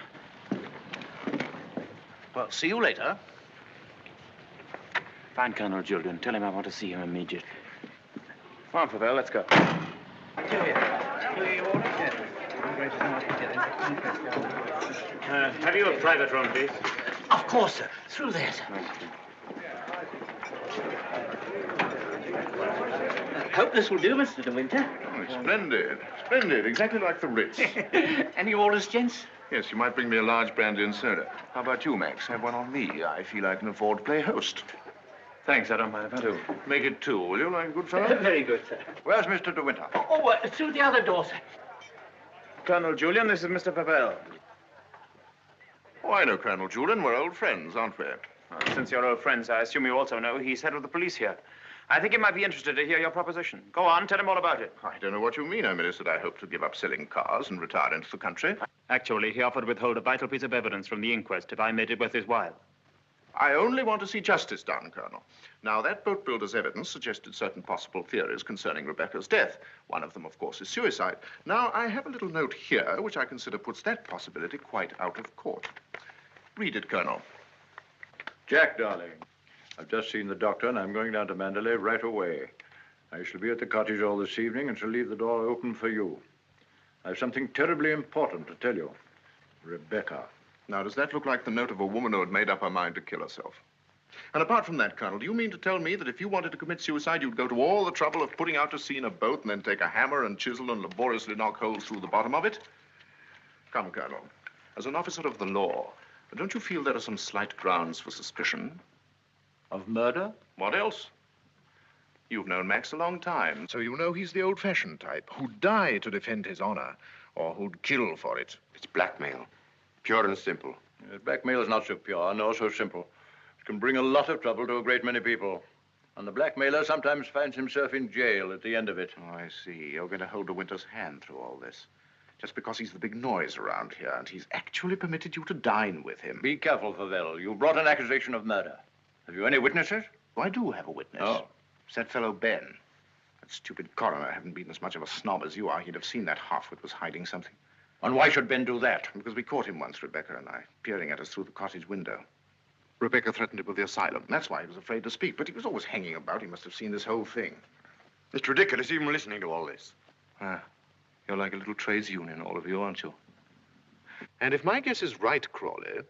Well, see you later. Find Colonel Julian. Tell him I want to see him immediately. Come on, Favell, let's go. Have you a private room, please? Of course, sir. Through there, sir. Hope this will do, Mr. de Winter. Oh, splendid. Splendid. Exactly like the Ritz. Any orders, gents? Yes, you might bring me a large brandy and soda. How about you, Max? Have one on me. I feel I can afford to play host. Thanks, I don't mind if I do. Make it two, will you, like a good fellow? Very good, sir. Where's Mr. de Winter? Through the other door, sir. Colonel Julian, this is Mr. Favell. Oh, I know Colonel Julian. We're old friends, aren't we? Well, since you're old friends, I assume you also know he's head of the police here. I think he might be interested to hear your proposition. Go on, tell him all about it. I don't know what you mean. I merely said I hope to give up selling cars and retire into the country. Actually, he offered to withhold a vital piece of evidence from the inquest if I made it worth his while. I only want to see justice done, Colonel. Now, that boat builder's evidence suggested certain possible theories concerning Rebecca's death. One of them, of course, is suicide. Now, I have a little note here which I consider puts that possibility quite out of court. Read it, Colonel. Jack, darling, I've just seen the doctor, and I'm going down to Manderley right away. I shall be at the cottage all this evening and shall leave the door open for you. I have something terribly important to tell you. Rebecca. Now, does that look like the note of a woman who had made up her mind to kill herself? And apart from that, Colonel, do you mean to tell me that if you wanted to commit suicide, you'd go to all the trouble of putting out to sea in a boat and then take a hammer and chisel and laboriously knock holes through the bottom of it? Come, Colonel, as an officer of the law, don't you feel there are some slight grounds for suspicion? Of murder? What else? You've known Max a long time, so you know he's the old-fashioned type who'd die to defend his honor, or who'd kill for it. It's blackmail. Pure and simple. Blackmail is not so pure, nor so simple. It can bring a lot of trouble to a great many people. And the blackmailer sometimes finds himself in jail at the end of it. Oh, I see. You're going to hold de Winter's hand through all this. Just because he's the big noise around here, and he's actually permitted you to dine with him. Be careful, Favell. You brought an accusation of murder. Have you any witnesses? Oh, I do have a witness. Oh. It's that fellow Ben. That stupid coroner hadn't been as much of a snob as you are. He'd have seen that halfwit was hiding something. And why should Ben do that? Because we caught him once, Rebecca and I, peering at us through the cottage window. Rebecca threatened him with the asylum. That's why he was afraid to speak, but he was always hanging about. He must have seen this whole thing. It's ridiculous even listening to all this. Ah, you're like a little trades union, all of you, aren't you? And if my guess is right, Crawley,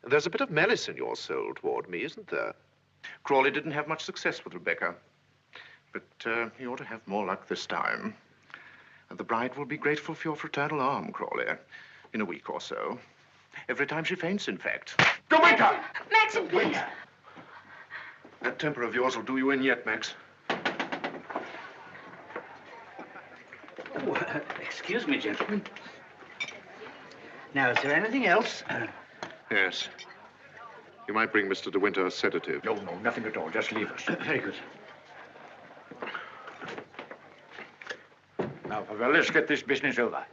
there's a bit of malice in your soul toward me, isn't there? Crawley didn't have much success with Rebecca, but he ought to have more luck this time. And the bride will be grateful for your fraternal arm, Crawley, in a week or so. Every time she faints, in fact. De Winter! Maxim, please. That temper of yours will do you in yet, Max. Oh, excuse me, gentlemen. Now, is there anything else? Yes. You might bring Mr. De Winter a sedative. No, nothing at all. Just leave us. Very good. Now, Favell, let's get this business over.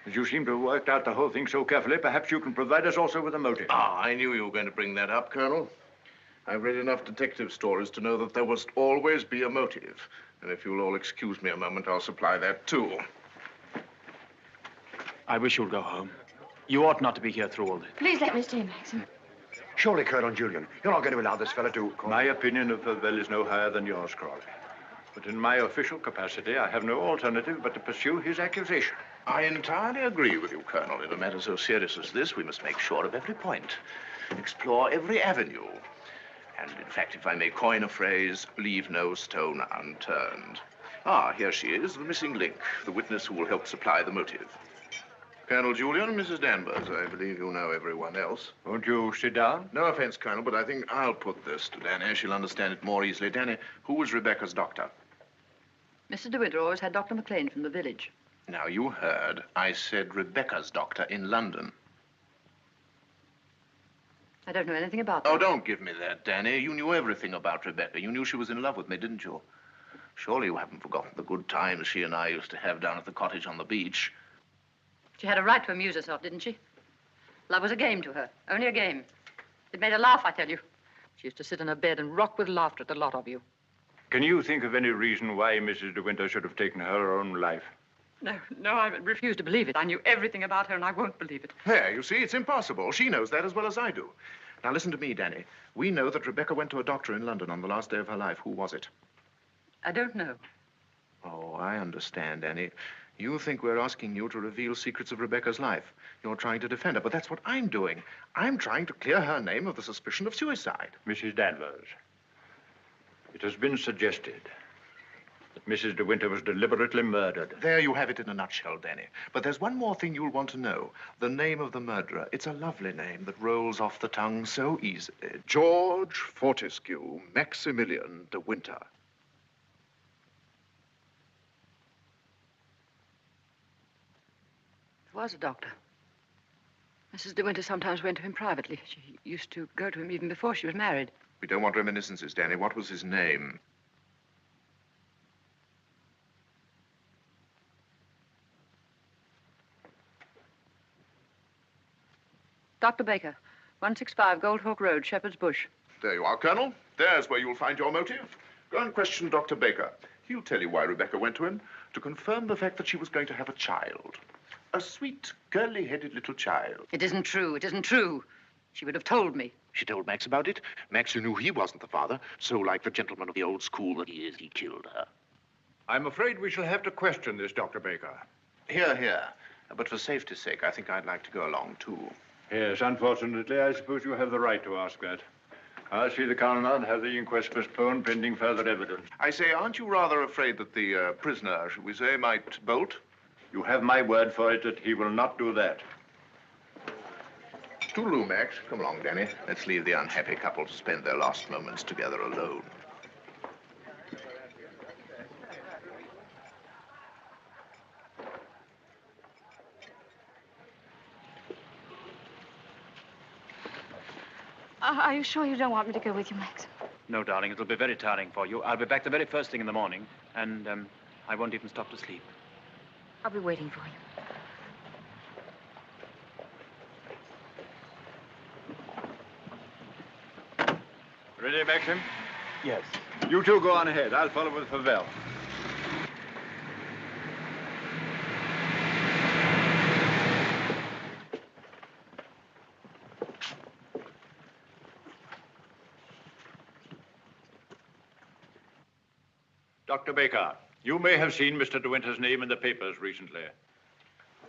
As you seem to have worked out the whole thing so carefully, perhaps you can provide us also with a motive. Ah, I knew you were going to bring that up, Colonel. I've read enough detective stories to know that there must always be a motive. And if you'll all excuse me a moment, I'll supply that, too. I wish you'd go home. You ought not to be here through all this. Please let me stay, Maxim. Surely, Colonel Julian, you're not going to allow this fellow to... My opinion of Favell is no higher than yours, Crawley. But in my official capacity, I have no alternative but to pursue his accusation. I entirely agree with you, Colonel. In a matter so serious as this, we must make sure of every point, explore every avenue. And, in fact, if I may coin a phrase, leave no stone unturned. Ah, here she is, the missing link, the witness who will help supply the motive. Colonel Julian, Mrs. Danvers, I believe you know everyone else. Won't you sit down? No offense, Colonel, but I think I'll put this to Danny. She'll understand it more easily. Danny, who was Rebecca's doctor? Mrs. De Winter always had Dr. McLean from the village. Now, you heard. I said Rebecca's doctor in London. I don't know anything about that. Oh, don't give me that, Danny. You knew everything about Rebecca. You knew she was in love with me, didn't you? Surely you haven't forgotten the good times she and I used to have down at the cottage on the beach. She had a right to amuse herself, didn't she? Love was a game to her, only a game. It made her laugh, I tell you. She used to sit in her bed and rock with laughter at the lot of you. Can you think of any reason why Mrs. De Winter should have taken her own life? No, I refuse to believe it. I knew everything about her, and I won't believe it. There, you see, it's impossible. She knows that as well as I do. Now, listen to me, Danny. We know that Rebecca went to a doctor in London on the last day of her life. Who was it? I don't know. Oh, I understand, Danny. You think we're asking you to reveal secrets of Rebecca's life. You're trying to defend her, but that's what I'm doing. I'm trying to clear her name of the suspicion of suicide. Mrs. Danvers, it has been suggested that Mrs. De Winter was deliberately murdered. There you have it in a nutshell, Danny. But there's one more thing you'll want to know. The name of the murderer. It's a lovely name that rolls off the tongue so easily. George Fortescue Maximilian de Winter. There was a doctor. Mrs. De Winter sometimes went to him privately. She used to go to him even before she was married. We don't want reminiscences, Danny. What was his name? Dr. Baker, 165 Goldhawk Road, Shepherd's Bush. There you are, Colonel. There's where you'll find your motive. Go and question Dr. Baker. He'll tell you why Rebecca went to him, to confirm the fact that she was going to have a child. A sweet, curly-headed little child. It isn't true. It isn't true. She would have told me. She told Max about it. Max knew he wasn't the father, so like the gentleman of the old school that he is, he killed her. I'm afraid we shall have to question this, Dr. Baker. Here. But for safety's sake, I think I'd like to go along, too. Yes, unfortunately, I suppose you have the right to ask that. I'll see the coroner and have the inquest postponed pending further evidence. I say, aren't you rather afraid that the prisoner, shall we say, might bolt? You have my word for it that he will not do that. Toodaloo, Max. Come along, Danny. Let's leave the unhappy couple to spend their last moments together alone. Are you sure you don't want me to go with you, Max? No, darling, it'll be very tiring for you. I'll be back the very first thing in the morning, and I won't even stop to sleep. I'll be waiting for you. Ready, Maxim? Yes. You two go on ahead. I'll follow with Favel. Dr. Baker, you may have seen Mr. De Winter's name in the papers recently.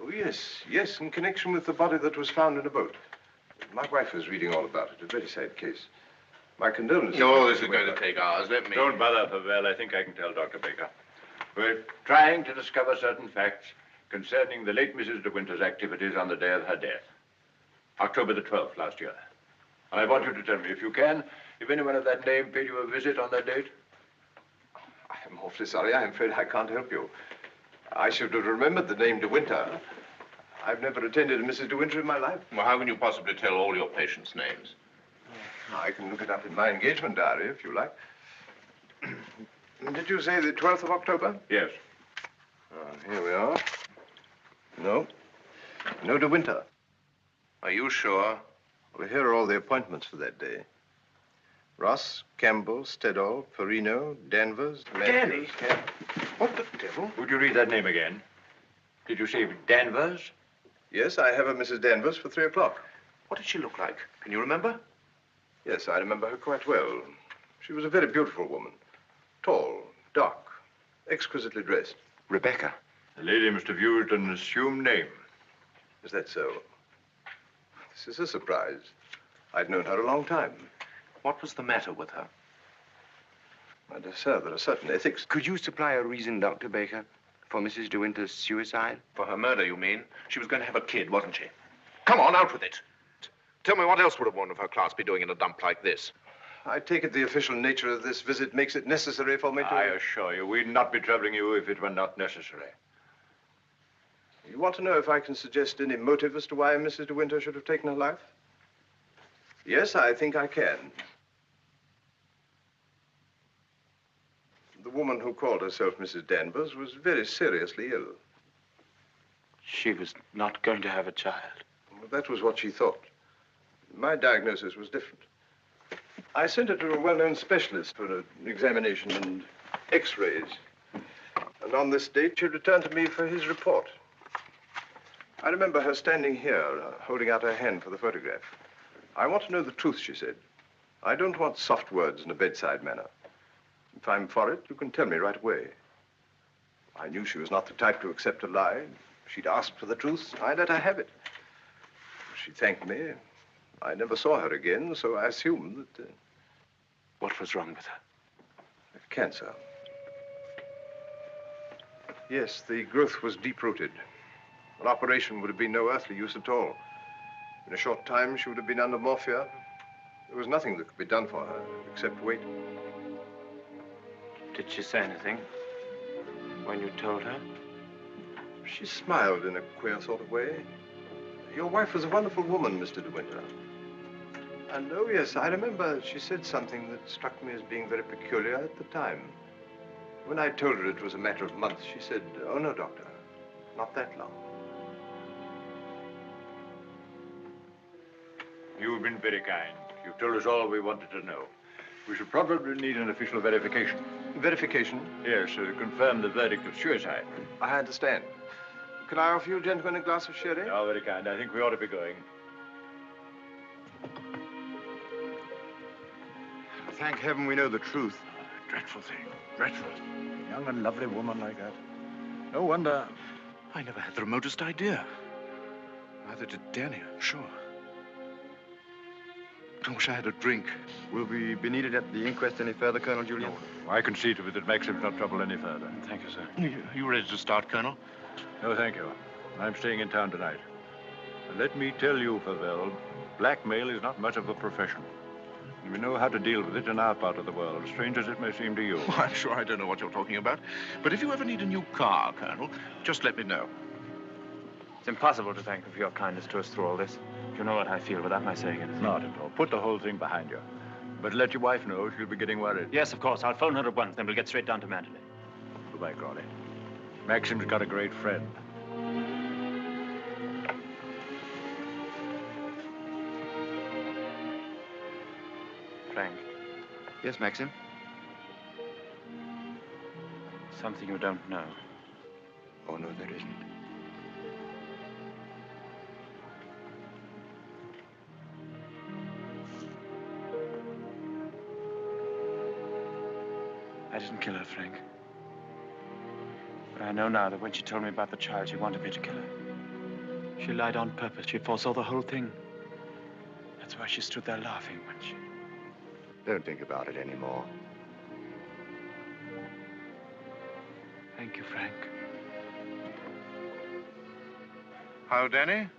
Oh, yes, in connection with the body that was found in a boat. My wife was reading all about it. A very sad case. My condolences. No, this is going to take hours. Let me... Don't bother, Favel. I think I can tell Dr. Baker. We're trying to discover certain facts concerning the late Mrs. De Winter's activities on the day of her death. October the 12th last year. And I want you to tell me, if you can, if anyone of that name paid you a visit on that date. I'm awfully sorry. I'm afraid I can't help you. I should have remembered the name De Winter. I've never attended a Mrs. De Winter in my life. Well, how can you possibly tell all your patients' names? I can look it up in my engagement diary, if you like. Did you say the 12th of October? Yes. Here we are. No De Winter. Are you sure? Well, here are all the appointments for that day. Ross, Campbell, Stedall, Perino, Danvers, Danny? Yeah. What the devil? Would you read that name again? Did you say Danvers? Yes, I have a Mrs. Danvers for 3 o'clock. What did she look like? Can you remember? Yes, I remember her quite well. She was a very beautiful woman. Tall, dark, exquisitely dressed. Rebecca. The lady must have used an assumed name. Is that so? This is a surprise. I'd known her a long time. What was the matter with her? My dear sir, there are certain ethics. Could you supply a reason, Dr. Baker, for Mrs. De Winter's suicide? For her murder, you mean? She was going to have a kid, wasn't she? Come on, out with it. Tell me, what else would a woman of her class be doing in a dump like this? I take it the official nature of this visit makes it necessary for me to... I assure you, we'd not be troubling you if it were not necessary. You want to know if I can suggest any motive as to why Mrs. De Winter should have taken her life? Yes, I think I can. The woman who called herself Mrs. Danvers was very seriously ill. She was not going to have a child. Well, that was what she thought. My diagnosis was different. I sent her to a well-known specialist for an examination and x-rays. And on this date, she returned to me for his report. I remember her standing here, holding out her hand for the photograph. I want to know the truth, she said. I don't want soft words in a bedside manner. If I'm for it, you can tell me right away. I knew she was not the type to accept a lie. She'd asked for the truth. I let her have it. She thanked me. I never saw her again, so I assumed that... What was wrong with her? Cancer. Yes, the growth was deep-rooted. An operation would have been no earthly use at all. In a short time, she would have been under morphia. There was nothing that could be done for her, except wait. Did she say anything when you told her? She smiled in a queer sort of way. Your wife was a wonderful woman, Mr. De Winter. And, oh, yes, I remember she said something that struck me as being very peculiar at the time. When I told her it was a matter of months, she said, "Oh, no, doctor, not that long." You've been very kind. You've told us all we wanted to know. We should probably need an official verification. Verification? Yes, to confirm the verdict of suicide. I understand. Can I offer you gentlemen a glass of sherry? Oh, very kind. I think we ought to be going. Thank heaven we know the truth. Dreadful thing. Dreadful. A young and lovely woman like that. No wonder I never had the remotest idea. Neither did Danny, I'm sure. I wish I had a drink. Will we be needed at the inquest any further, Colonel Julian? No. I can see to it that Maxim's not troubled any further. Thank you, sir. You ready to start, Colonel? No, thank you. I'm staying in town tonight. And let me tell you, Favel, blackmail is not much of a profession. And we know how to deal with it in our part of the world, strange as it may seem to you. Well, I'm sure I don't know what you're talking about. But if you ever need a new car, Colonel, just let me know. It's impossible to thank you for your kindness to us through all this. You know what I feel without my saying anything. Not at all. Put the whole thing behind you. But let your wife know she'll be getting worried. Yes, of course. I'll phone her at once, then we'll get straight down to Manderley. Goodbye, Crawley. Maxim's got a great friend. Frank, Yes, Maxim? Something you don't know. Oh, no, there isn't. I didn't kill her, Frank. But I know now that when she told me about the child, she wanted me to kill her. She lied on purpose. She foresaw the whole thing. That's why she stood there laughing when she... Don't think about it anymore. Thank you, Frank. How, Danny?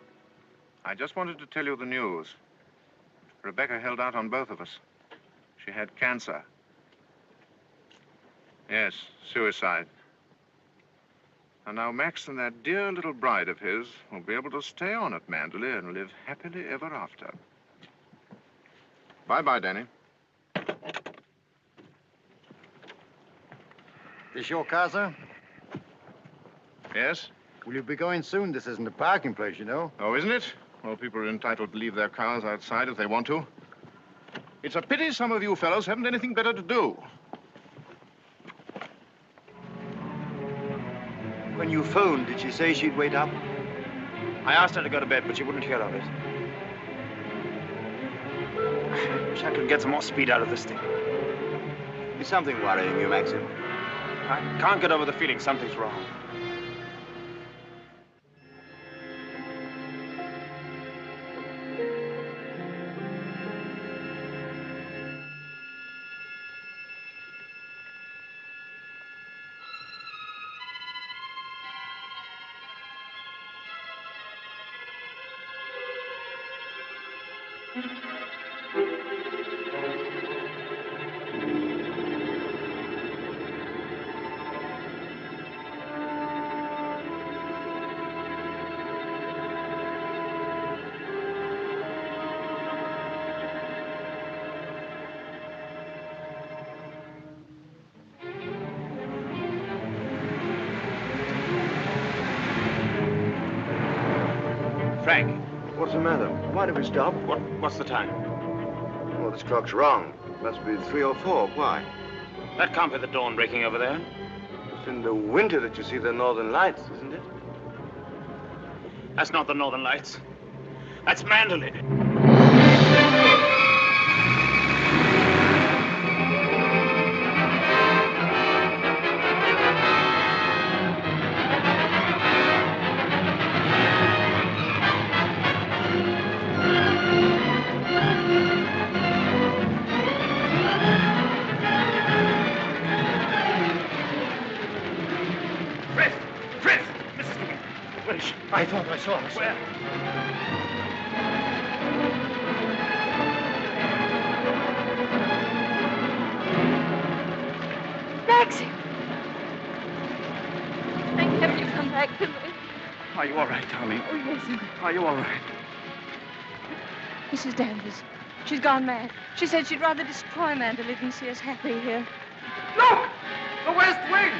I just wanted to tell you the news. Rebecca held out on both of us. She had cancer. Yes, suicide. And now Max and that dear little bride of his will be able to stay on at Manderley and live happily ever after. Bye-bye, Danny. This your car, sir? Yes? Will you be going soon? This isn't a parking place, you know. Oh, isn't it? Well, people are entitled to leave their cars outside if they want to. It's a pity some of you fellows haven't anything better to do. When you phoned, did she say she'd wait up? I asked her to go to bed, but she wouldn't hear of it. I wish I could get some more speed out of this thing. Is something worrying you, Maxim? I can't get over the feeling something's wrong. Frank. What's the matter? Why did we stop? What's the time? Well, this clock's wrong. It must be 3 or 4. Why? That can't be the dawn breaking over there. It's in the winter that you see the northern lights, isn't it? That's not the northern lights. That's Manderley. I thought I saw her. Where? Maxim! Thank heaven you've come back to me. Are you all right, darling? Oh, yes. Are you all right? Mrs. Danvers. She's gone mad. She said she'd rather destroy Manderley than see us happy here. Look! The West Wing!